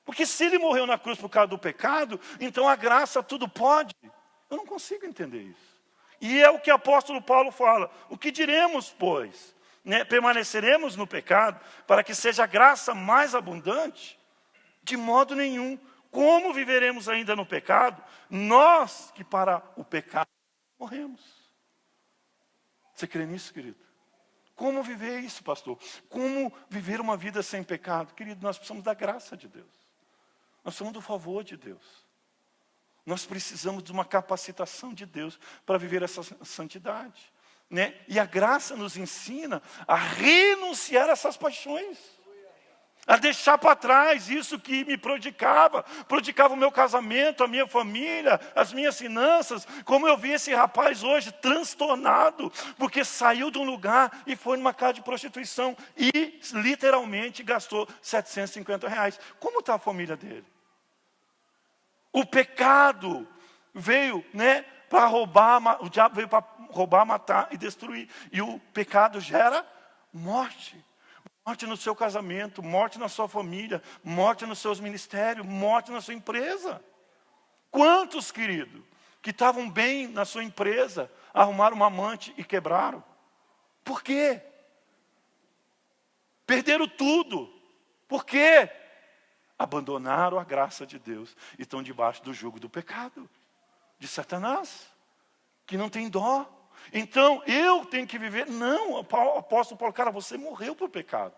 Porque se ele morreu na cruz por causa do pecado, então a graça tudo pode. Eu não consigo entender isso. E é o que o apóstolo Paulo fala. O que diremos, pois? Né? Permaneceremos no pecado para que seja a graça mais abundante? De modo nenhum. Como viveremos ainda no pecado? Nós que para o pecado morremos. Você crê nisso, querido? Como viver isso, pastor? Como viver uma vida sem pecado? Querido, nós precisamos da graça de Deus. Nós precisamos do favor de Deus. Nós precisamos de uma capacitação de Deus para viver essa santidade. Né? E a graça nos ensina a renunciar a essas paixões. A deixar para trás isso que me prejudicava o meu casamento, a minha família, as minhas finanças. Como eu vi esse rapaz hoje transtornado, porque saiu de um lugar e foi numa casa de prostituição e literalmente gastou R$750. Como está a família dele? O pecado veio, né, para roubar, o diabo veio para roubar, matar e destruir. E o pecado gera morte. Morte no seu casamento, morte na sua família, morte nos seus ministérios, morte na sua empresa. Quantos, querido, que estavam bem na sua empresa, arrumaram uma amante e quebraram? Por quê? Perderam tudo. Por quê? Abandonaram a graça de Deus e estão debaixo do jugo do pecado, de Satanás, que não tem dó. Então, eu tenho que viver... Não, o apóstolo Paulo, cara, você morreu para o pecado.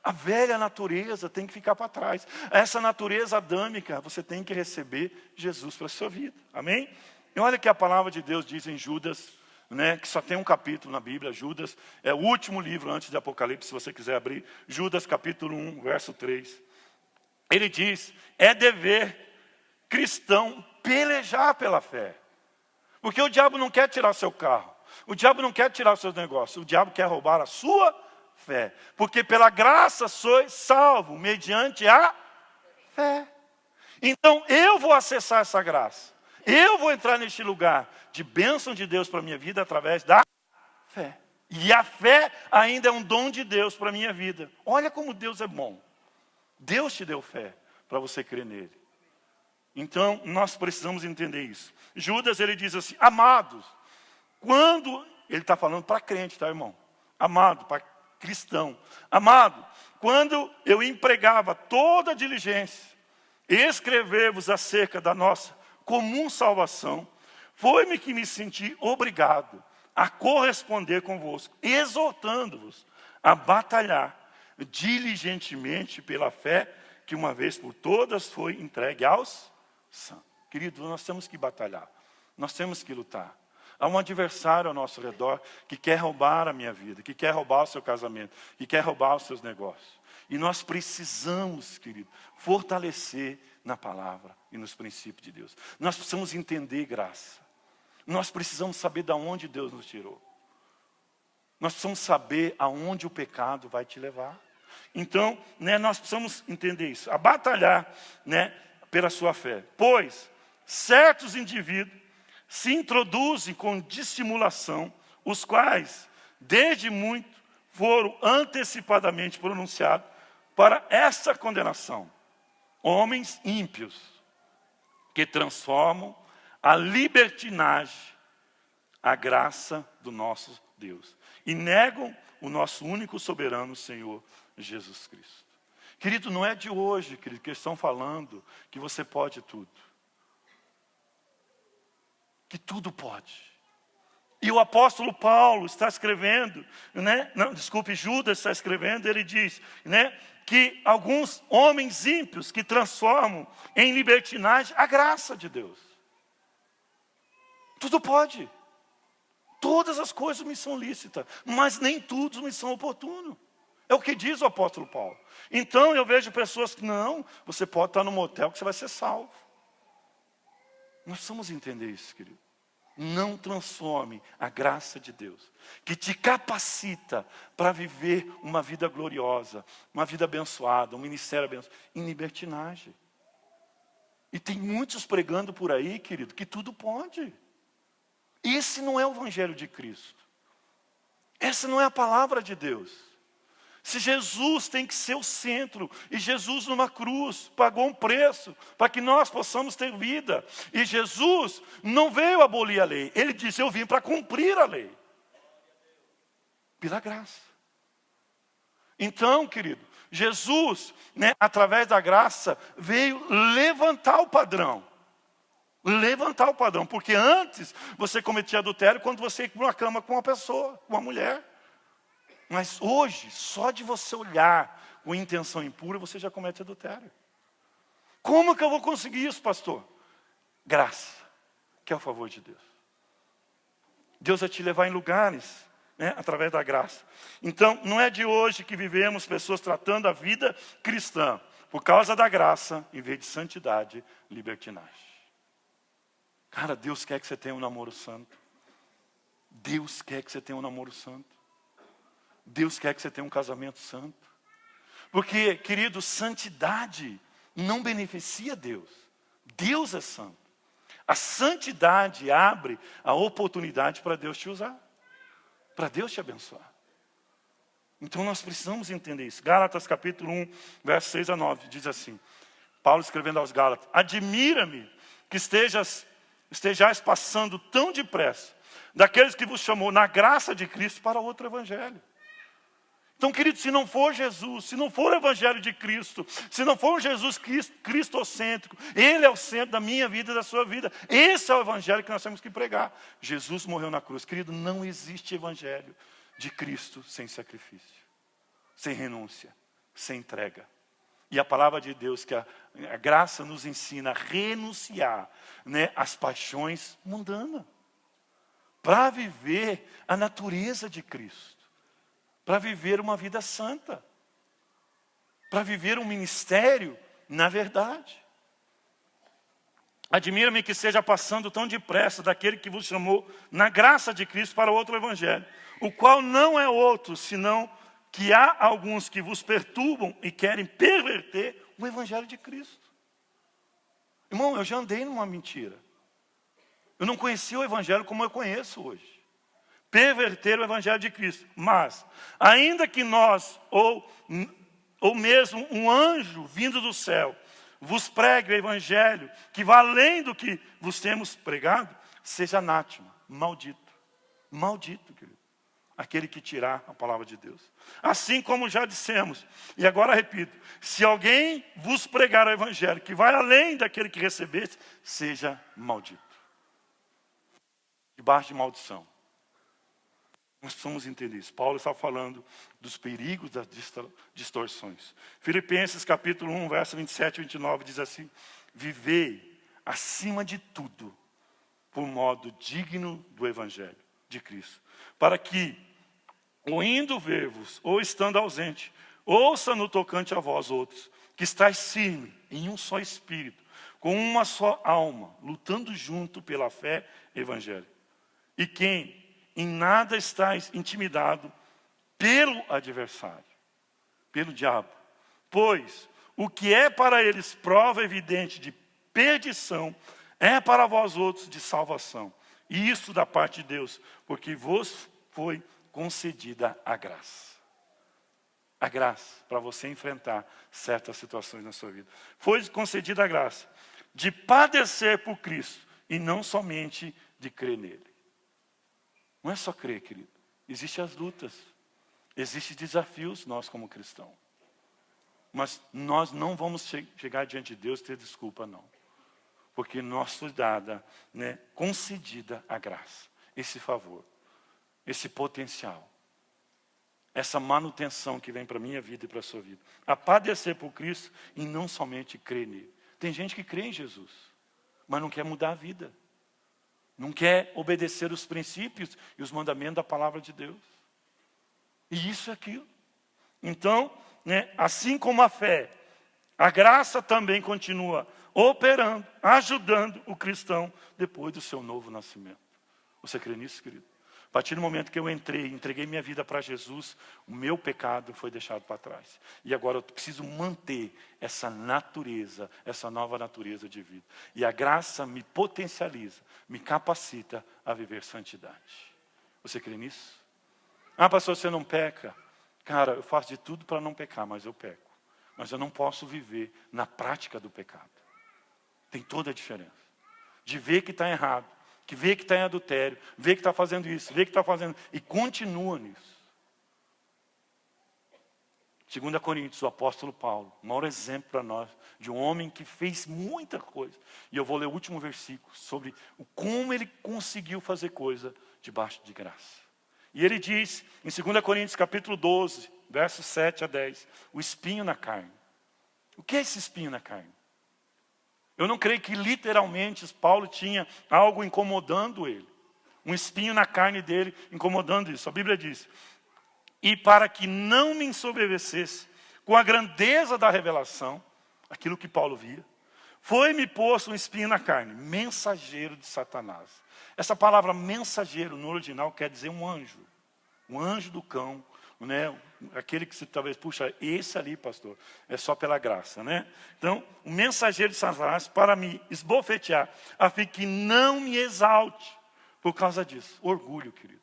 A velha natureza tem que ficar para trás. Essa natureza adâmica, você tem que receber Jesus para a sua vida. Amém? E olha que a palavra de Deus diz em Judas, né, que só tem um capítulo na Bíblia. Judas é o último livro antes de Apocalipse, se você quiser abrir. Judas capítulo 1, verso 3. Ele diz, é dever cristão pelejar pela fé. Porque o diabo não quer tirar seu carro. O diabo não quer tirar os seus negócios. O diabo quer roubar a sua fé. Porque pela graça sois salvo, mediante a fé. Então eu vou acessar essa graça. Eu vou entrar neste lugar de bênção de Deus para a minha vida através da fé. E a fé ainda é um dom de Deus para a minha vida. Olha como Deus é bom. Deus te deu fé para você crer nele. Então nós precisamos entender isso. Judas, ele diz assim: amados, quando... Ele está falando para crente, tá, irmão? Amado, para cristão. Amado, quando eu empregava toda a diligência, escrever-vos acerca da nossa comum salvação, foi-me que me senti obrigado a corresponder convosco, exortando-vos a batalhar diligentemente pela fé que uma vez por todas foi entregue aos santos. Querido, nós temos que batalhar, nós temos que lutar. Há um adversário ao nosso redor que quer roubar a minha vida, que quer roubar o seu casamento, que quer roubar os seus negócios. E nós precisamos, querido, fortalecer na palavra e nos princípios de Deus. Nós precisamos entender graça. Nós precisamos saber de onde Deus nos tirou. Nós precisamos saber aonde o pecado vai te levar. Então, nós precisamos entender isso. A batalhar, pela sua fé. Pois certos indivíduos se introduzem com dissimulação, os quais, desde muito, foram antecipadamente pronunciados para essa condenação. Homens ímpios, que transformam a libertinagem, a graça do nosso Deus. E negam o nosso único soberano Senhor Jesus Cristo. Querido, não é de hoje, querido, que eles estão falando que você pode tudo. Que tudo pode. E o apóstolo Paulo está escrevendo, Judas está escrevendo, ele diz, que alguns homens ímpios que transformam em libertinagem a graça de Deus. Tudo pode. Todas as coisas me são lícitas, mas nem tudo me são oportuno. É o que diz o apóstolo Paulo. Então eu vejo pessoas que, não, você pode estar no motel que você vai ser salvo. Nós precisamos entender isso, querido. Não transforme a graça de Deus, que te capacita para viver uma vida gloriosa, uma vida abençoada, um ministério abençoado, em libertinagem. E tem muitos pregando por aí, querido, que tudo pode. Esse não é o evangelho de Cristo. Essa não é a palavra de Deus. Se Jesus tem que ser o centro, e Jesus numa cruz pagou um preço para que nós possamos ter vida. E Jesus não veio abolir a lei, ele disse: eu vim para cumprir a lei. Pela graça. Então, querido, Jesus, através da graça, veio levantar o padrão. Levantar o padrão, porque antes você cometia adultério quando você ia para uma cama com uma pessoa, com uma mulher. Mas hoje, só de você olhar com intenção impura, você já comete adultério. Como que eu vou conseguir isso, pastor? Graça, que é o favor de Deus. Deus vai te levar em lugares, através da graça. Então, não é de hoje que vivemos pessoas tratando a vida cristã, por causa da graça, em vez de santidade, libertinagem. Cara, Deus quer que você tenha um namoro santo. Deus quer que você tenha um namoro santo. Deus quer que você tenha um casamento santo. Porque, querido, santidade não beneficia Deus. Deus é santo. A santidade abre a oportunidade para Deus te usar. Para Deus te abençoar. Então nós precisamos entender isso. Gálatas capítulo 1, versos 6 a 9, diz assim. Paulo escrevendo aos Gálatas: admira-me que estejais passando tão depressa daqueles que vos chamou na graça de Cristo para outro evangelho. Então, querido, se não for Jesus, se não for o evangelho de Cristo, se não for Jesus cristocêntrico, Ele é o centro da minha vida e da sua vida. Esse é o evangelho que nós temos que pregar. Jesus morreu na cruz. Querido, não existe evangelho de Cristo sem sacrifício, sem renúncia, sem entrega. E a palavra de Deus, que a graça nos ensina a renunciar, às paixões mundanas, para viver a natureza de Cristo. Para viver uma vida santa. Para viver um ministério na verdade. Admira-me que esteja passando tão depressa daquele que vos chamou na graça de Cristo para outro evangelho, o qual não é outro, senão que há alguns que vos perturbam e querem perverter o evangelho de Cristo. Irmão, eu já andei numa mentira. Eu não conhecia o evangelho como eu conheço hoje. Perverter o evangelho de Cristo. Mas, ainda que nós, ou mesmo um anjo vindo do céu, vos pregue o evangelho, que vai além do que vos temos pregado, seja anátema, maldito. Maldito, querido. Aquele que tirar a palavra de Deus. Assim como já dissemos, e agora repito, se alguém vos pregar o evangelho, que vai além daquele que recebeste, seja maldito. Debaixo de maldição. Nós precisamos entender isso. Paulo está falando dos perigos das distorções. Filipenses capítulo 1, verso 27 e 29 diz assim: vivei acima de tudo por modo digno do evangelho de Cristo, para que, ou indo ver-vos, ou estando ausente, ouça no tocante a vós outros, que estáis firme em um só espírito, com uma só alma, lutando junto pela fé evangélica. E quem em nada estáis intimidado pelo adversário, pelo diabo. Pois o que é para eles prova evidente de perdição, é para vós outros de salvação. E isso da parte de Deus, porque vos foi concedida a graça. A graça para você enfrentar certas situações na sua vida. Foi concedida a graça de padecer por Cristo e não somente de crer nele. Não é só crer, querido. Existem as lutas. Existem desafios nós como cristãos. Mas nós não vamos chegar diante de Deus e ter desculpa, não. Porque nós foi dada, concedida a graça. Esse favor. Esse potencial. Essa manutenção que vem para a minha vida e para a sua vida. A padecer por Cristo e não somente crer nele. Tem gente que crê em Jesus, mas não quer mudar a vida. Não quer obedecer os princípios e os mandamentos da palavra de Deus. E isso é aquilo. Então, assim como a fé, a graça também continua operando, ajudando o cristão depois do seu novo nascimento. Você crê nisso, querido? A partir do momento que eu entreguei minha vida para Jesus, o meu pecado foi deixado para trás. E agora eu preciso manter essa natureza, essa nova natureza de vida. E a graça me potencializa, me capacita a viver santidade. Você crê nisso? Ah, pastor, você não peca? Cara, eu faço de tudo para não pecar, mas eu peco. Mas eu não posso viver na prática do pecado. Tem toda a diferença. De ver que está errado, que vê que está em adultério, vê que está fazendo isso, vê que está fazendo... E continua nisso. 2 Coríntios, o apóstolo Paulo, o maior exemplo para nós, de um homem que fez muita coisa. E eu vou ler o último versículo, sobre como ele conseguiu fazer coisa debaixo de graça. E ele diz, em 2 Coríntios capítulo 12, versos 7 a 10, o espinho na carne. O que é esse espinho na carne? Eu não creio que literalmente Paulo tinha algo incomodando ele. Um espinho na carne dele incomodando isso. A Bíblia diz: e para que não me ensoberbecesse com a grandeza da revelação, aquilo que Paulo via, foi-me posto um espinho na carne, mensageiro de Satanás. Essa palavra mensageiro no original quer dizer um anjo do cão, aquele que você talvez, puxa, esse ali, pastor, é só pela graça, Então, o mensageiro de Satanás para me esbofetear, a fim que não me exalte por causa disso. Orgulho, querido.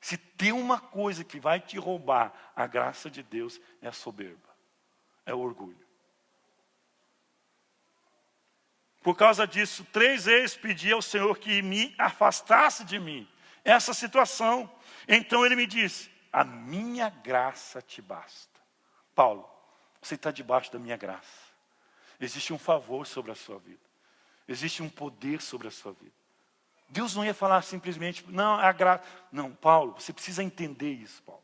Se tem uma coisa que vai te roubar a graça de Deus, é a soberba, é o orgulho. Por causa disso, 3 vezes pedi ao Senhor que me afastasse de mim essa situação. Então ele me disse: a minha graça te basta. Paulo, você está debaixo da minha graça. Existe um favor sobre a sua vida. Existe um poder sobre a sua vida. Deus não ia falar simplesmente, não, é a graça. Não, Paulo, você precisa entender isso, Paulo.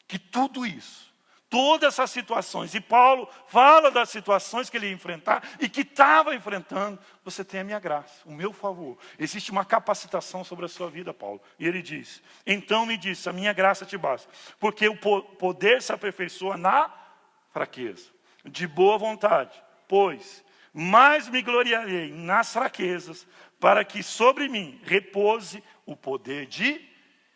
Que tudo isso, todas essas situações, e Paulo fala das situações que ele ia enfrentar e que estava enfrentando, você tem a minha graça, o meu favor. Existe uma capacitação sobre a sua vida, Paulo. E ele diz, então me disse, a minha graça te basta, porque o poder se aperfeiçoa na fraqueza. De boa vontade, pois mais me gloriarei nas fraquezas, para que sobre mim repouse o poder de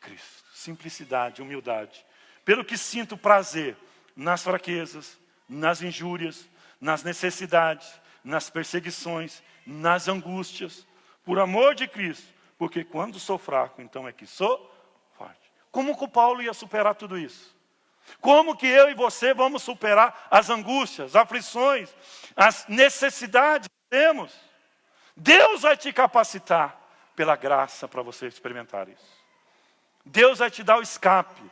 Cristo. Simplicidade, humildade. Pelo que sinto prazer nas fraquezas, nas injúrias, nas necessidades, nas perseguições, nas angústias, por amor de Cristo, porque quando sou fraco, então é que sou forte. Como que o Paulo ia superar tudo isso? Como que eu e você vamos superar as angústias, as aflições, as necessidades que temos? Deus vai te capacitar pela graça para você experimentar isso. Deus vai te dar o escape.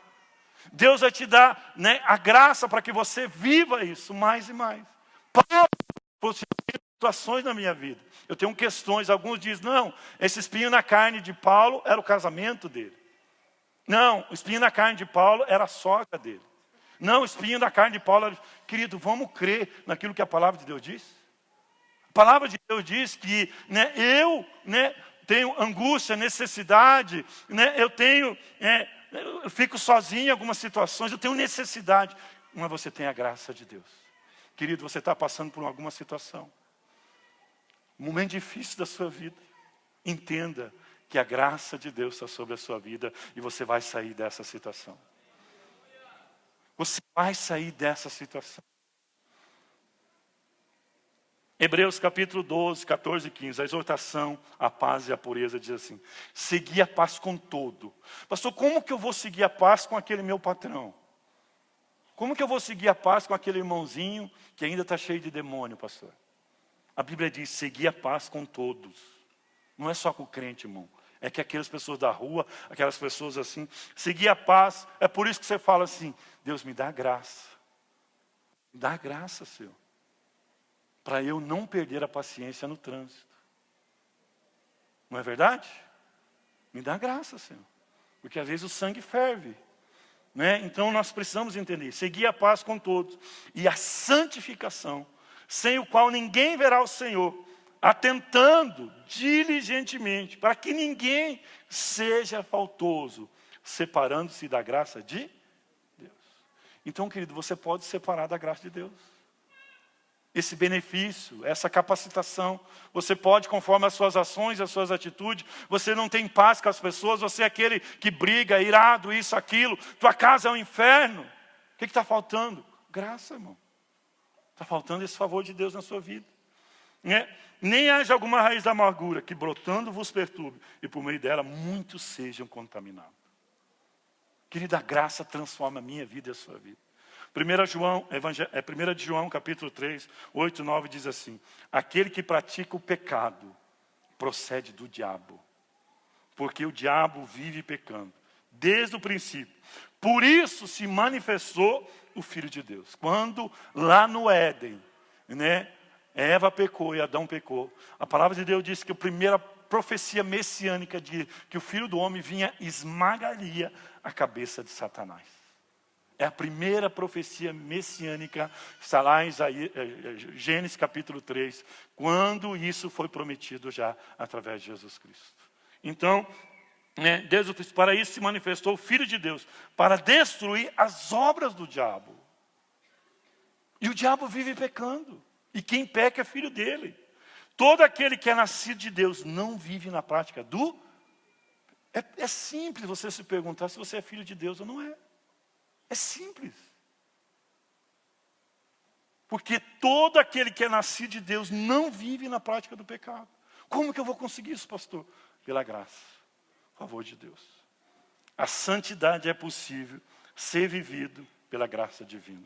Deus vai te dar, né, a graça para que você viva isso mais e mais. Paulo, eu tenho situações na minha vida. Eu tenho questões, alguns dizem, não, esse espinho na carne de Paulo era o casamento dele. Não, o espinho na carne de Paulo era a sogra dele. Não, o espinho na carne de Paulo era... Querido, vamos crer naquilo que a palavra de Deus diz? A palavra de Deus diz que, né, eu, né, tenho angústia, necessidade, né, eu fico sozinho em algumas situações, eu tenho necessidade. Mas você tem a graça de Deus. Querido, você está passando por alguma situação. Um momento difícil da sua vida. Entenda que a graça de Deus está sobre a sua vida e você vai sair dessa situação. Você vai sair dessa situação. Hebreus capítulo 12, 14 e 15, a exortação, a paz e a pureza diz assim, segui a paz com todo. Pastor, como que eu vou seguir a paz com aquele meu patrão? Como que eu vou seguir a paz com aquele irmãozinho que ainda está cheio de demônio, pastor? A Bíblia diz, segui a paz com todos. Não é só com o crente, irmão. É que aquelas pessoas da rua, aquelas pessoas assim, seguir a paz. É por isso que você fala assim, Deus me dá graça. Me dá graça, Senhor. Para eu não perder a paciência no trânsito. Não é verdade? Me dá graça, Senhor. Porque às vezes o sangue ferve. Né? Então nós precisamos entender. Seguir a paz com todos. E a santificação, sem o qual ninguém verá o Senhor. Atentando diligentemente, para que ninguém seja faltoso, separando-se da graça de Deus. Então, querido, você pode separar da graça de Deus. Esse benefício, essa capacitação, você pode, conforme as suas ações, as suas atitudes, você não tem paz com as pessoas, você é aquele que briga, irado, isso, aquilo, tua casa é um inferno. O que está faltando? Graça, irmão. Está faltando esse favor de Deus na sua vida. Né? Nem haja alguma raiz da amargura que brotando vos perturbe, e por meio dela muitos sejam contaminados. Querida, a graça transforma a minha vida e a sua vida. 1 de João, capítulo 3, 8 e 9 diz assim, aquele que pratica o pecado procede do diabo, porque o diabo vive pecando, desde o princípio. Por isso se manifestou o Filho de Deus. Quando lá no Éden, né, Eva pecou e Adão pecou, a palavra de Deus diz que a primeira profecia messiânica de que o Filho do Homem vinha e esmagaria a cabeça de Satanás. É a primeira profecia messiânica, está lá em Gênesis capítulo 3, quando isso foi prometido já através de Jesus Cristo. Então, né, para isso se manifestou o Filho de Deus, para destruir as obras do diabo. E o diabo vive pecando, e quem peca é filho dele. Todo aquele que é nascido de Deus não vive na prática do... É simples você se perguntar se você é filho de Deus ou não é. É simples. Porque todo aquele que é nascido de Deus não vive na prática do pecado. Como que eu vou conseguir isso, pastor? Pela graça, favor de Deus. A santidade é possível ser vivido pela graça divina.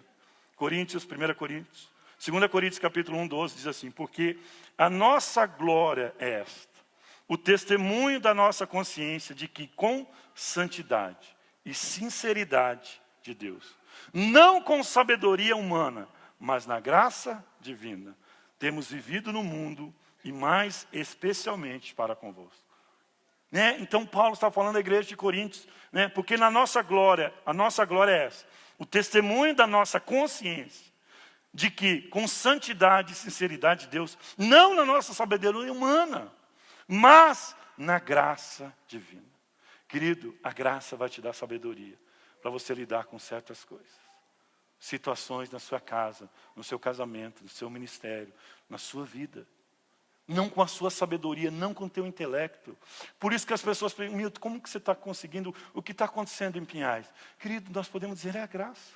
1 Coríntios, 2 Coríntios capítulo 1, 12 diz assim, porque a nossa glória é esta, o testemunho da nossa consciência de que com santidade e sinceridade de Deus, não com sabedoria humana, mas na graça divina, temos vivido no mundo e mais especialmente para convosco. Né? Então Paulo está falando da igreja de Coríntios, né? Porque a nossa glória é essa, o testemunho da nossa consciência, de que com santidade e sinceridade de Deus, não na nossa sabedoria humana, mas na graça divina. Querido, a graça vai te dar sabedoria para você lidar com certas coisas. Situações na sua casa, no seu casamento, no seu ministério, na sua vida. Não com a sua sabedoria, não com o teu intelecto. Por isso que as pessoas perguntam, Milton, como que você está conseguindo o que está acontecendo em Pinhais? Querido, nós podemos dizer, é a graça.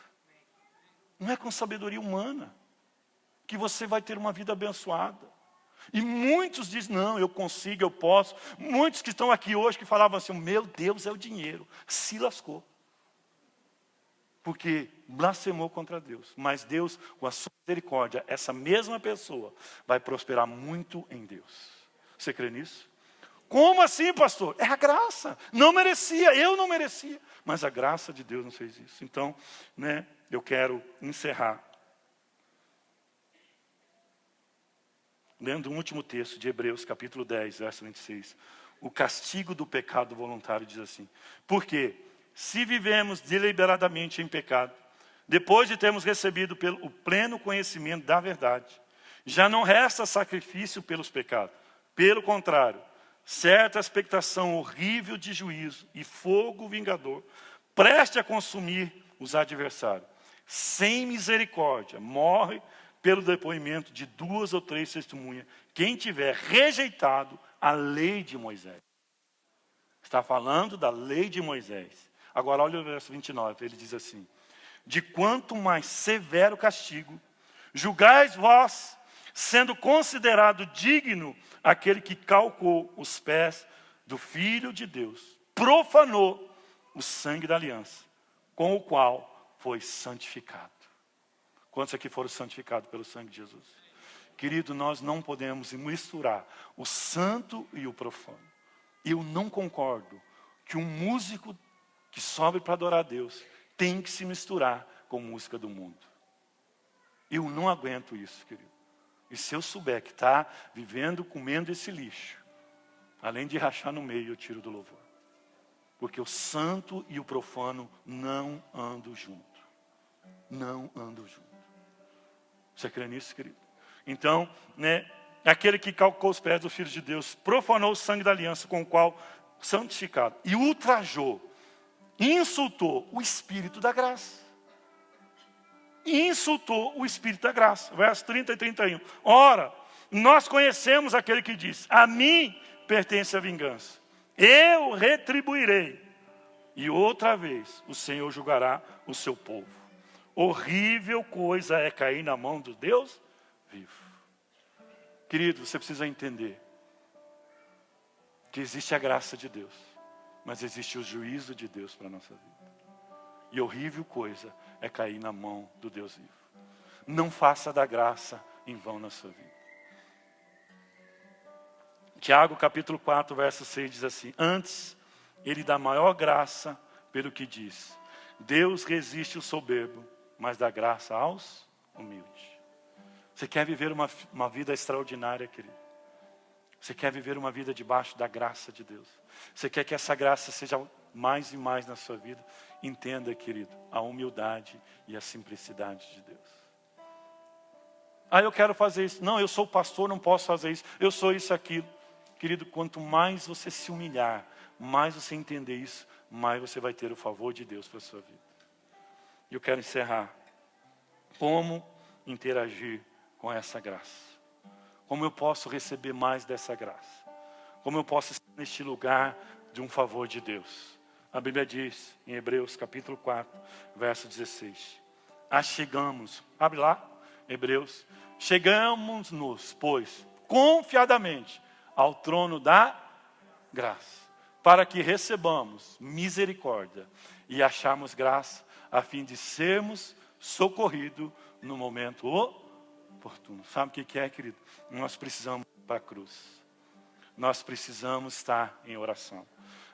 Não é com sabedoria humana. que você vai ter uma vida abençoada. E muitos dizem, não, eu consigo, eu posso. Muitos que estão aqui hoje que falavam assim, meu Deus é o dinheiro. Se lascou. Porque blasfemou contra Deus. Mas Deus, com a sua misericórdia, essa mesma pessoa vai prosperar muito em Deus. Você crê nisso? Como assim, pastor? É a graça. Não merecia, eu não merecia. Mas a graça de Deus não fez isso. Então, eu quero encerrar. Lendo o último texto de Hebreus, capítulo 10, verso 26. O castigo do pecado voluntário diz assim. Porque se vivemos deliberadamente em pecado, depois de termos recebido o pleno conhecimento da verdade, já não resta sacrifício pelos pecados. Pelo contrário, certa expectação horrível de juízo e fogo vingador, preste a consumir os adversários. Sem misericórdia, morre pelo depoimento de 2 ou 3 testemunhas, quem tiver rejeitado a lei de Moisés. Está falando da lei de Moisés. Agora olha o verso 29, ele diz assim. De quanto mais severo castigo, julgais vós, sendo considerado digno aquele que calcou os pés do Filho de Deus, profanou o sangue da aliança, com o qual foi santificado. Quantos aqui foram santificados pelo sangue de Jesus? Querido, nós não podemos misturar o santo e o profano. Eu não concordo que um músico que sobe para adorar a Deus tem que se misturar com música do mundo. Eu não aguento isso, querido. E se eu souber que está vivendo, comendo esse lixo, além de rachar no meio, eu tiro do louvor. Porque o santo e o profano não andam junto. Não andam junto. Você crê nisso, querido? Então, aquele que calcou os pés do Filho de Deus, profanou o sangue da aliança com o qual santificado, e ultrajou, insultou o Espírito da graça. Insultou o Espírito da graça. Versos 30 e 31. Ora, nós conhecemos aquele que diz, a mim pertence a vingança. Eu retribuirei. E outra vez o Senhor julgará o seu povo. Horrível coisa é cair na mão do Deus vivo. Querido, você precisa entender que existe a graça de Deus, mas existe o juízo de Deus para a nossa vida. E horrível coisa é cair na mão do Deus vivo. Não faça da graça em vão na sua vida. Tiago capítulo 4, verso 6 diz assim, antes ele dá maior graça pelo que diz, Deus resiste o soberbo, mas dá graça aos humildes. Você quer viver uma vida extraordinária, querido? Você quer viver uma vida debaixo da graça de Deus? Você quer que essa graça seja mais e mais na sua vida? Entenda, querido, a humildade e a simplicidade de Deus. Eu quero fazer isso. Não, eu sou pastor, não posso fazer isso. Eu sou isso, aquilo. Querido, quanto mais você se humilhar, mais você entender isso, mais você vai ter o favor de Deus para a sua vida. E eu quero encerrar. Como interagir com essa graça? Como eu posso receber mais dessa graça? Como eu posso estar neste lugar de um favor de Deus? A Bíblia diz, em Hebreus capítulo 4, verso 16. Achegamos, abre lá, Hebreus. Chegamos-nos, pois, confiadamente ao trono da graça, para que recebamos misericórdia e achamos graça, a fim de sermos socorridos no momento oportuno. Sabe o que é, querido? Nós precisamos ir para a cruz. Nós precisamos estar em oração.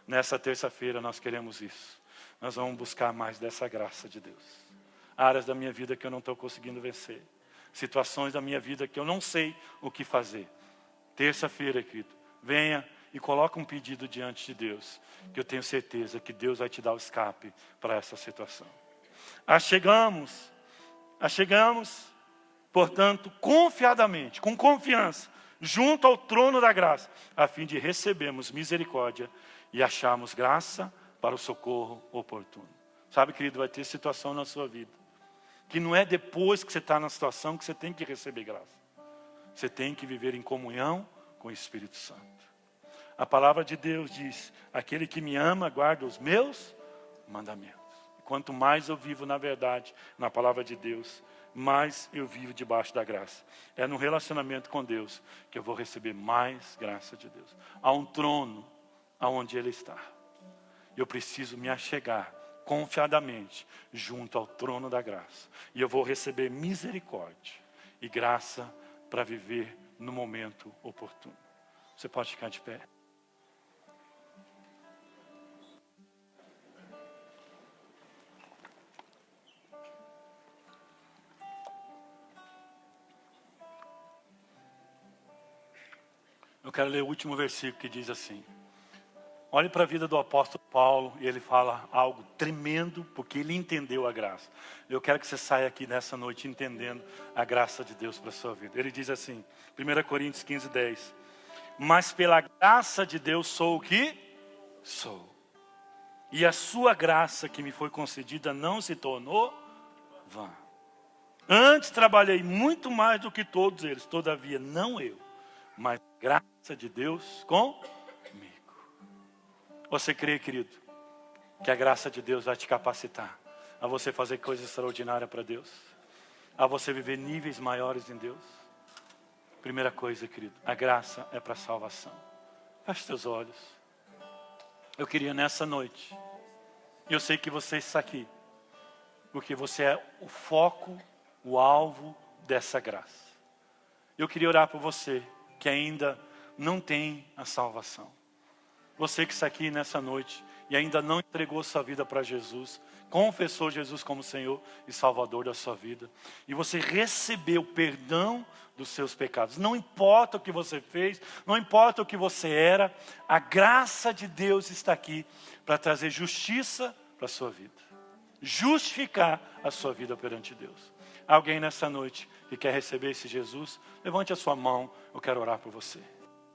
Nessa terça-feira nós queremos isso. Nós vamos buscar mais dessa graça de Deus. Áreas da minha vida que eu não estou conseguindo vencer. Situações da minha vida que eu não sei o que fazer. Terça-feira, querido, venha e coloque um pedido diante de Deus. Que eu tenho certeza que Deus vai te dar o escape para essa situação. Achegamos, portanto, confiadamente, com confiança, junto ao trono da graça, a fim de recebermos misericórdia e acharmos graça para o socorro oportuno. Sabe, querido, vai ter situação na sua vida, que não é depois que você está na situação que você tem que receber graça. Você tem que viver em comunhão com o Espírito Santo. A palavra de Deus diz, aquele que me ama guarda os meus mandamentos. Quanto mais eu vivo na verdade, na palavra de Deus, mais eu vivo debaixo da graça. É no relacionamento com Deus que eu vou receber mais graça de Deus. Há um trono aonde Ele está. Eu preciso me achegar confiadamente junto ao trono da graça. E eu vou receber misericórdia e graça para viver no momento oportuno. Você pode ficar de pé. Eu quero ler o último versículo que diz assim. Olhe para a vida do apóstolo Paulo e ele fala algo tremendo porque ele entendeu a graça. Eu quero que você saia aqui nessa noite entendendo a graça de Deus para a sua vida. Ele diz assim, 1 Coríntios 15, 10. Mas pela graça de Deus sou o que sou. E a sua graça que me foi concedida não se tornou vã. Antes trabalhei muito mais do que todos eles, todavia não eu, mas a graça de Deus comigo. Você crê, querido, que a graça de Deus vai te capacitar a você fazer coisas extraordinárias para Deus? A você viver níveis maiores em Deus? Primeira coisa, querido, a graça é para salvação. Feche seus olhos. Eu queria nessa noite, eu sei que você está aqui, porque você é o foco, o alvo dessa graça. Eu queria orar por você que ainda não tem a salvação. Você que está aqui nessa noite e ainda não entregou sua vida para Jesus, confessou Jesus como Senhor e Salvador da sua vida, e você recebeu perdão dos seus pecados. Não importa o que você fez, não importa o que você era, a graça de Deus está aqui para trazer justiça para a sua vida. Justificar a sua vida perante Deus. Alguém nessa noite que quer receber esse Jesus, levante a sua mão, eu quero orar por você.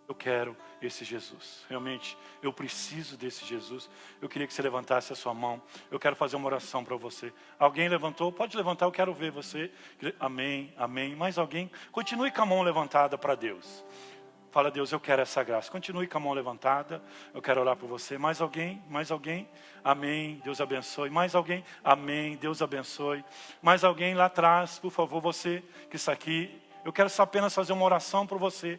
Eu quero esse Jesus. Realmente, eu preciso desse Jesus. Eu queria que você levantasse a sua mão. Eu quero fazer uma oração para você. Alguém levantou? Pode levantar, eu quero ver você. Amém, amém. Mais alguém? Continue com a mão levantada para Deus. Fala, Deus, eu quero essa graça. Continue com a mão levantada. Eu quero orar por você. Mais alguém? Mais alguém? Amém. Deus abençoe. Mais alguém? Amém. Deus abençoe. Mais alguém lá atrás? Por favor, você que está aqui. Eu quero só apenas fazer uma oração por você.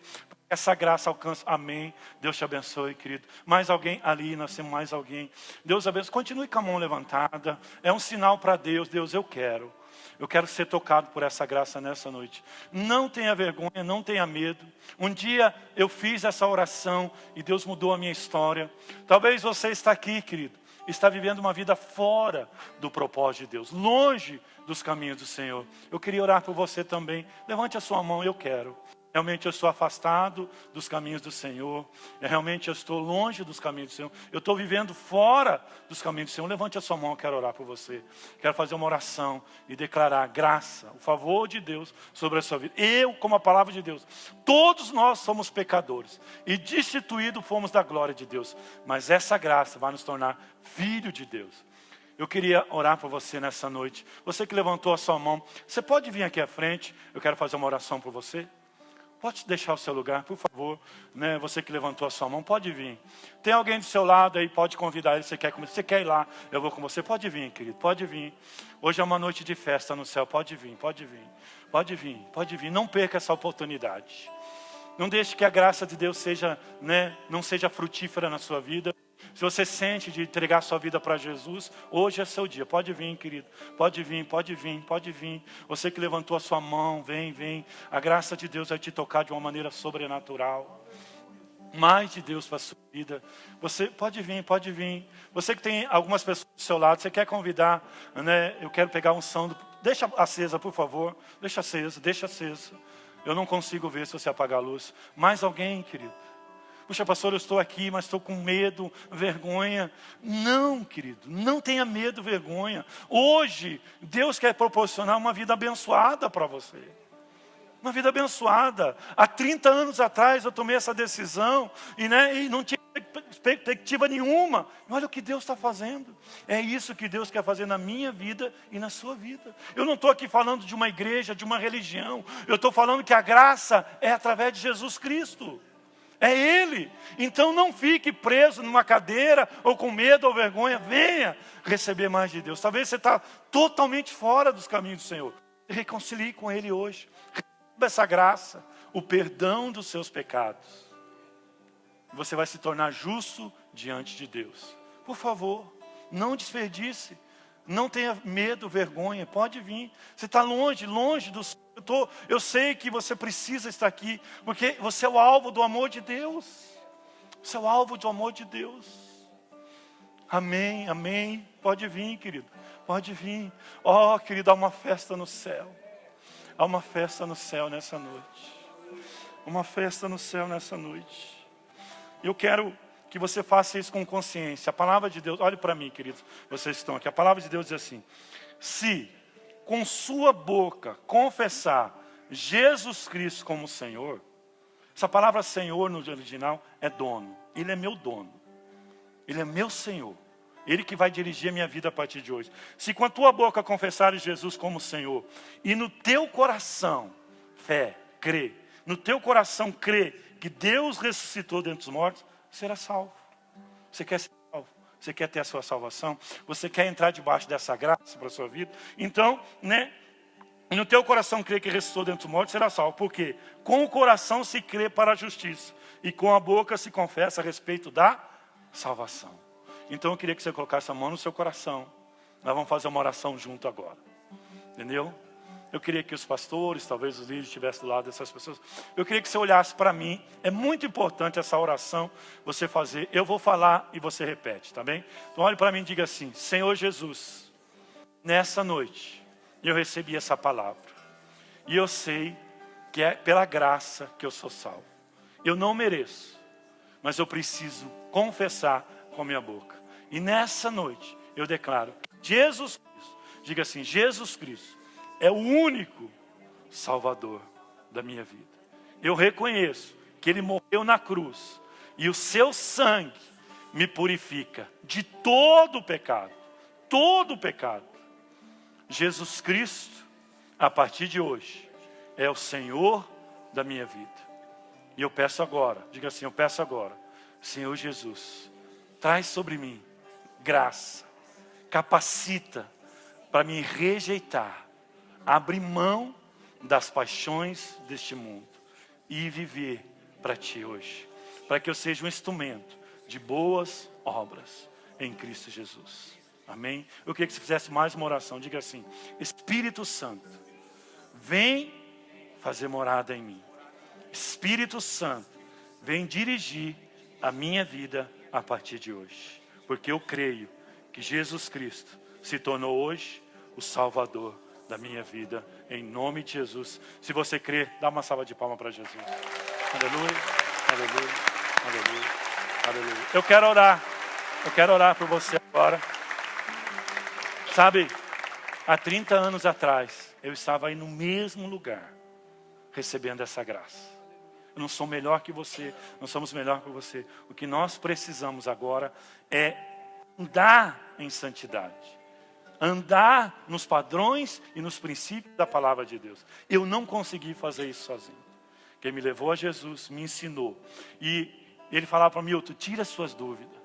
Essa graça alcança. Amém. Deus te abençoe, querido. Mais alguém? Ali, nós temos mais alguém. Deus abençoe. Continue com a mão levantada. É um sinal para Deus. Deus, eu quero. Eu quero ser tocado por essa graça nessa noite. Não tenha vergonha, não tenha medo. Um dia eu fiz essa oração e Deus mudou a minha história. Talvez você está aqui, querido, está vivendo uma vida fora do propósito de Deus, longe dos caminhos do Senhor. Eu queria orar por você também. Levante a sua mão, eu quero. Realmente eu estou afastado dos caminhos do Senhor. Realmente eu estou longe dos caminhos do Senhor. Eu estou vivendo fora dos caminhos do Senhor. Levante a sua mão, eu quero orar por você. Quero fazer uma oração e declarar a graça, o favor de Deus sobre a sua vida. Eu, como a palavra de Deus, todos nós somos pecadores e destituídos fomos da glória de Deus. Mas essa graça vai nos tornar filho de Deus. Eu queria orar por você nessa noite. Você que levantou a sua mão, você pode vir aqui à frente. Eu quero fazer uma oração por você. Pode deixar o seu lugar, por favor, né? Você que levantou a sua mão, pode vir. Tem alguém do seu lado aí, pode convidar ele, você quer ir lá, eu vou com você. Pode vir, querido, pode vir. Hoje é uma noite de festa no céu, pode vir, pode vir. Pode vir, pode vir, não perca essa oportunidade. Não deixe que a graça de Deus seja, né, não seja frutífera na sua vida. Se você sente de entregar sua vida para Jesus, hoje é seu dia. Pode vir, querido. Pode vir, pode vir, pode vir. Você que levantou a sua mão, vem, vem. A graça de Deus vai te tocar de uma maneira sobrenatural. Mais de Deus para a sua vida. Você pode vir, pode vir. Você que tem algumas pessoas do seu lado, você quer convidar, né? Eu quero pegar um som. Deixa acesa, por favor. Deixa acesa, deixa acesa. Eu não consigo ver se você apagar a luz. Mais alguém, querido? Puxa, pastor, eu estou aqui, mas estou com medo, vergonha. Não, querido, não tenha medo, vergonha. Hoje, Deus quer proporcionar uma vida abençoada para você. Uma vida abençoada. Há 30 anos atrás eu tomei essa decisão e não tinha perspectiva nenhuma. Olha o que Deus está fazendo. É isso que Deus quer fazer na minha vida e na sua vida. Eu não estou aqui falando de uma igreja, de uma religião. Eu estou falando que a graça é através de Jesus Cristo. É Ele. Então não fique preso numa cadeira ou com medo ou vergonha. Venha receber mais de Deus. Talvez você está totalmente fora dos caminhos do Senhor. Se reconcilie com Ele hoje. Receba essa graça, o perdão dos seus pecados. Você vai se tornar justo diante de Deus. Por favor, não desperdice. Não tenha medo, vergonha. Pode vir. Você está longe do Senhor. Eu sei que você precisa estar aqui, porque você é o alvo do amor de Deus. Você é o alvo do amor de Deus. Amém, amém. Pode vir, querido. Pode vir. Oh, querido, há uma festa no céu. Há uma festa no céu nessa noite. Uma festa no céu nessa noite. Eu quero que você faça isso com consciência. A palavra de Deus, olhe para mim, queridos, vocês estão aqui. A palavra de Deus diz assim: se com sua boca confessar Jesus Cristo como Senhor. Essa palavra Senhor no original é dono. Ele é meu dono. Ele é meu Senhor. Ele que vai dirigir a minha vida a partir de hoje. Se com a tua boca confessares Jesus como Senhor, e no teu coração, fé, crê, no teu coração crê que Deus ressuscitou dentre os mortos, será salvo. Você quer ser salvo? Você quer ter a sua salvação? Você quer entrar debaixo dessa graça para a sua vida? Então, no teu coração crê que ressuscitou dentre os mortos, será salvo. Por quê? Com o coração se crê para a justiça, e com a boca se confessa a respeito da salvação. Então eu queria que você colocasse a mão no seu coração. Nós vamos fazer uma oração junto agora. Entendeu? Eu queria que os pastores, talvez os líderes estivessem do lado dessas pessoas. Eu queria que você olhasse para mim. É muito importante essa oração você fazer. Eu vou falar e você repete, tá bem? Então olhe para mim e diga assim: Senhor Jesus, nessa noite eu recebi essa palavra. E eu sei que é pela graça que eu sou salvo. Eu não mereço, mas eu preciso confessar com a minha boca. E nessa noite eu declaro que Jesus Cristo, diga assim, Jesus Cristo é o único Salvador da minha vida. Eu reconheço que Ele morreu na cruz e o seu sangue me purifica de todo o pecado. Todo o pecado. Jesus Cristo, a partir de hoje, é o Senhor da minha vida. E eu peço agora, diga assim, eu peço agora, Senhor Jesus, traz sobre mim graça, capacita para me rejeitar, abrir mão das paixões deste mundo e viver para Ti hoje, para que eu seja um instrumento de boas obras em Cristo Jesus. Amém? Eu queria que você fizesse mais uma oração. Diga assim: Espírito Santo, vem fazer morada em mim. Espírito Santo, vem dirigir a minha vida a partir de hoje. Porque eu creio que Jesus Cristo se tornou hoje o Salvador da minha vida, em nome de Jesus. Se você crê, dá uma salva de palmas para Jesus. Aleluia, aleluia, aleluia, aleluia. Eu quero orar por você agora. Sabe, há 30 anos atrás, eu estava aí no mesmo lugar, recebendo essa graça. Eu não sou melhor que você, não somos melhor que você. O que nós precisamos agora é andar em santidade. Andar nos padrões e nos princípios da palavra de Deus. Eu não consegui fazer isso sozinho. Quem me levou a Jesus me ensinou. E ele falava para mim: Milton, tira as suas dúvidas.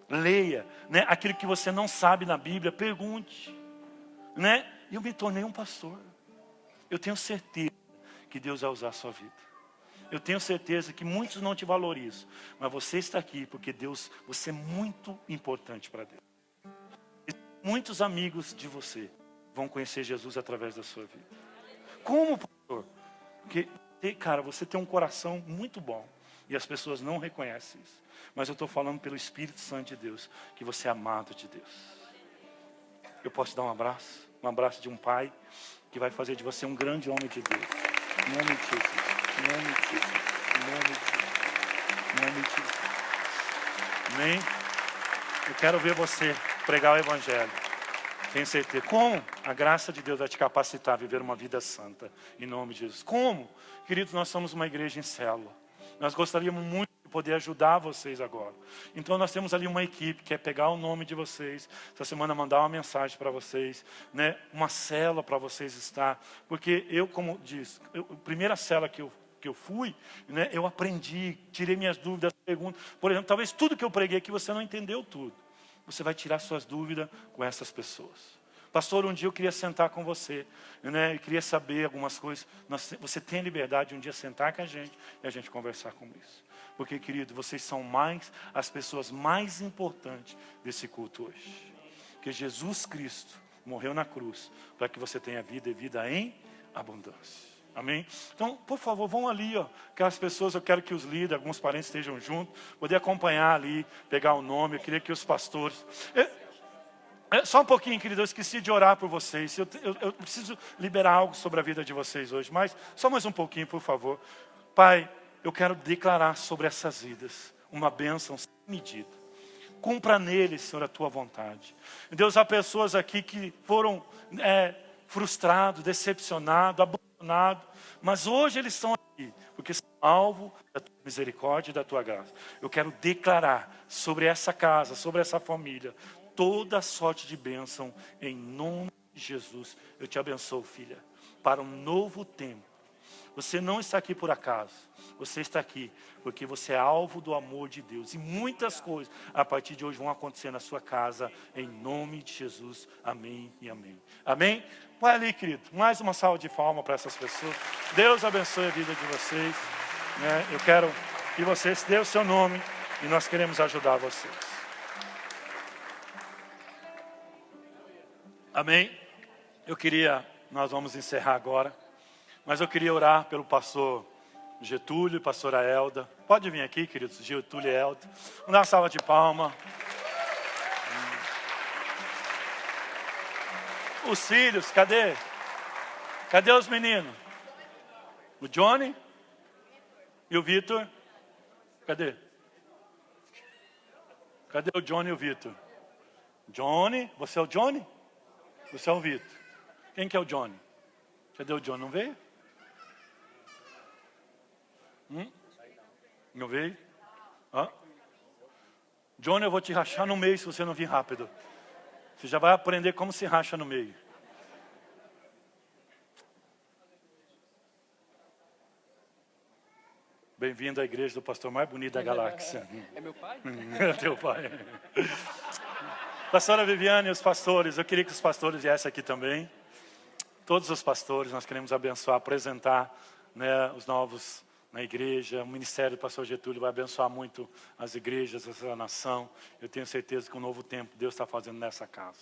Leia, aquilo que você não sabe na Bíblia, pergunte. E eu me tornei um pastor. Eu tenho certeza que Deus vai usar a sua vida. Eu tenho certeza que muitos não te valorizam, mas você está aqui porque Deus, você é muito importante para Deus. E muitos amigos de você vão conhecer Jesus através da sua vida. Como, pastor? Porque, cara, você tem um coração muito bom e as pessoas não reconhecem isso. Mas eu estou falando pelo Espírito Santo de Deus, que você é amado de Deus. Eu posso te dar um abraço de um pai que vai fazer de você um grande homem de Deus. Em nome de Jesus. Em nome de Jesus, em nome de Jesus, em nome de Jesus. Amém? Eu quero ver você pregar o Evangelho. Tenho certeza. Como a graça de Deus vai te capacitar a viver uma vida santa. Em nome de Jesus. Como? Queridos, nós somos uma igreja em célula. Nós gostaríamos muito de poder ajudar vocês agora. Então nós temos ali uma equipe que quer pegar o nome de vocês. Essa semana mandar uma mensagem para vocês. Uma célula para vocês estar. Porque eu, como diz, a primeira célula que eu fui, eu aprendi, tirei minhas dúvidas, perguntas. Por exemplo, talvez tudo que eu preguei aqui você não entendeu tudo. Você vai tirar suas dúvidas com essas pessoas. Pastor, um dia eu queria sentar com você, né? Eu queria saber algumas coisas. Você tem a liberdade de um dia sentar com a gente e a gente conversar com isso. Porque, querido, vocês são as pessoas mais importantes desse culto hoje. Porque Jesus Cristo morreu na cruz para que você tenha vida e vida em abundância. Amém? Então, por favor, vão ali, ó. Aquelas pessoas, eu quero que os líderes, alguns parentes estejam juntos, poder acompanhar ali, pegar o nome. Eu queria que os pastores... Só um pouquinho, querido, eu esqueci de orar por vocês. Eu preciso liberar algo sobre a vida de vocês hoje, mas só mais um pouquinho, por favor. Pai, eu quero declarar sobre essas vidas uma bênção sem medida. Cumpra neles, Senhor, a tua vontade. Deus, há pessoas aqui que foram frustrados, decepcionados, abandonados, mas hoje eles estão aqui, porque são alvo da tua misericórdia e da tua graça. Eu quero declarar sobre essa casa, sobre essa família, toda sorte de bênção, em nome de Jesus. Eu te abençoo, filha, para um novo tempo. Você não está aqui por acaso. Você está aqui porque você é alvo do amor de Deus. E muitas coisas, a partir de hoje, vão acontecer na sua casa, em nome de Jesus. Amém e amém. Amém? Vai ali, querido. Mais uma salva de palmas para essas pessoas. Deus abençoe a vida de vocês. Eu quero que vocês dêem o seu nome e nós queremos ajudar vocês. Amém? Nós vamos encerrar agora, mas eu queria orar pelo pastor Getúlio e pastora Elda. Pode vir aqui, queridos, Getúlio e Elda. Vamos dar uma salva de palma. Os filhos, cadê? Cadê os meninos? O Johnny? E o Vitor? Cadê? Cadê o Johnny e o Vitor? Johnny, você é o Johnny? Você é o Vitor. Quem que é o Johnny? Cadê o Johnny? Não veio? Não veio? Johnny, eu vou te rachar no meio se você não vir rápido. Você já vai aprender como se racha no meio. Bem-vindo à igreja do pastor mais bonito da galáxia. É meu pai? É teu pai. Pastora Viviane e os pastores, eu queria que os pastores viessem aqui também. Todos os pastores, nós queremos abençoar, apresentar, os novos na igreja. O ministério do pastor Getúlio vai abençoar muito as igrejas, essa nação. Eu tenho certeza que um novo tempo Deus está fazendo nessa casa.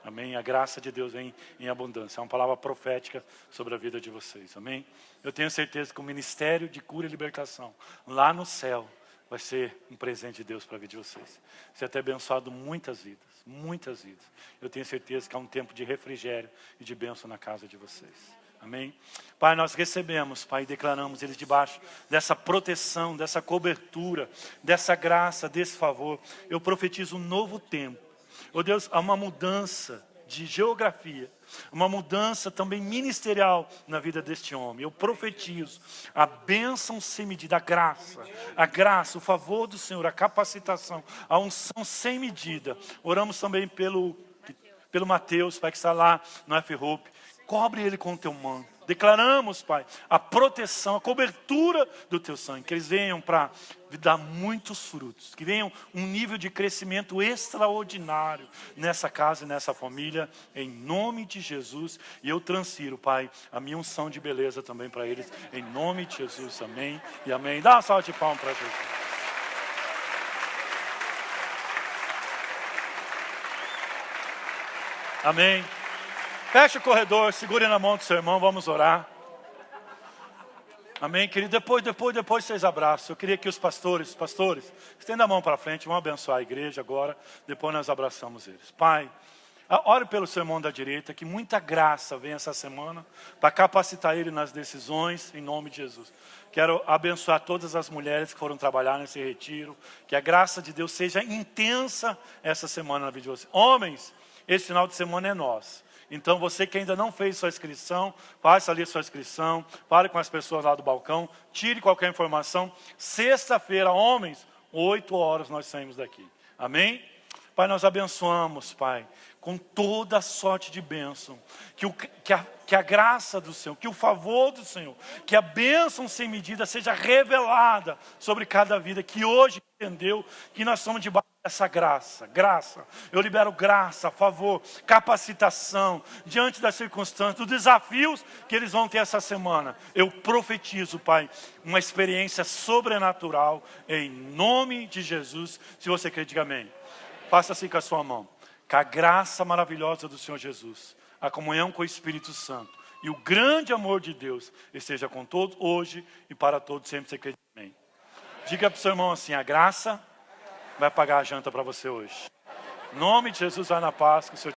Amém? A graça de Deus vem em abundância. É uma palavra profética sobre a vida de vocês. Amém? Eu tenho certeza que o ministério de cura e libertação lá no céu vai ser um presente de Deus para a vida de vocês. Você tem abençoado muitas vidas, muitas vidas. Eu tenho certeza que há um tempo de refrigério e de bênção na casa de vocês. Amém? Pai, nós recebemos, Pai, e declaramos eles debaixo dessa proteção, dessa cobertura, dessa graça, desse favor. Eu profetizo um novo tempo. Oh Deus, há uma mudança de geografia, uma mudança também ministerial na vida deste homem. Eu profetizo a bênção sem medida, a graça, o favor do Senhor, a capacitação, a unção sem medida. Oramos também pelo Mateus, Pai, que está lá no F-Hope. Cobre ele com o teu manto. Declaramos, Pai, a proteção, a cobertura do teu sangue. Que eles venham para dar muitos frutos. Que venham um nível de crescimento extraordinário nessa casa e nessa família. Em nome de Jesus. E eu transfiro, Pai, a minha unção de beleza também para eles. Em nome de Jesus. Amém e amém. Dá uma salva de palmas para Jesus. Amém. Feche o corredor, segure na mão do seu irmão, vamos orar. Amém, querido? Depois vocês abraçam. Eu queria que os pastores, estendam a mão para frente, vão abençoar a igreja agora. Depois nós abraçamos eles. Pai, ore pelo seu irmão da direita, que muita graça venha essa semana para capacitar ele nas decisões, em nome de Jesus. Quero abençoar todas as mulheres que foram trabalhar nesse retiro. Que a graça de Deus seja intensa essa semana na vida de vocês. Homens, esse final de semana é nosso. Então você que ainda não fez sua inscrição, faça ali a sua inscrição, fale com as pessoas lá do balcão, tire qualquer informação. Sexta-feira, homens, 8 horas nós saímos daqui. Amém? Pai, nós abençoamos, Pai, com toda a sorte de bênção. Que a graça do Senhor, que o favor do Senhor, que a bênção sem medida seja revelada sobre cada vida que hoje entendeu que nós somos debaixo essa graça, eu libero graça, favor, capacitação, diante das circunstâncias, dos desafios que eles vão ter essa semana. Eu profetizo, Pai, uma experiência sobrenatural, em nome de Jesus. Se você quer, diga amém. Faça assim com a sua mão. Que a graça maravilhosa do Senhor Jesus, a comunhão com o Espírito Santo e o grande amor de Deus esteja com todos, hoje e para todos, sempre. Você quer, diga amém. Diga para o seu irmão assim, a graça vai pagar a janta para você hoje. Em nome de Jesus, vai na paz, que o Senhor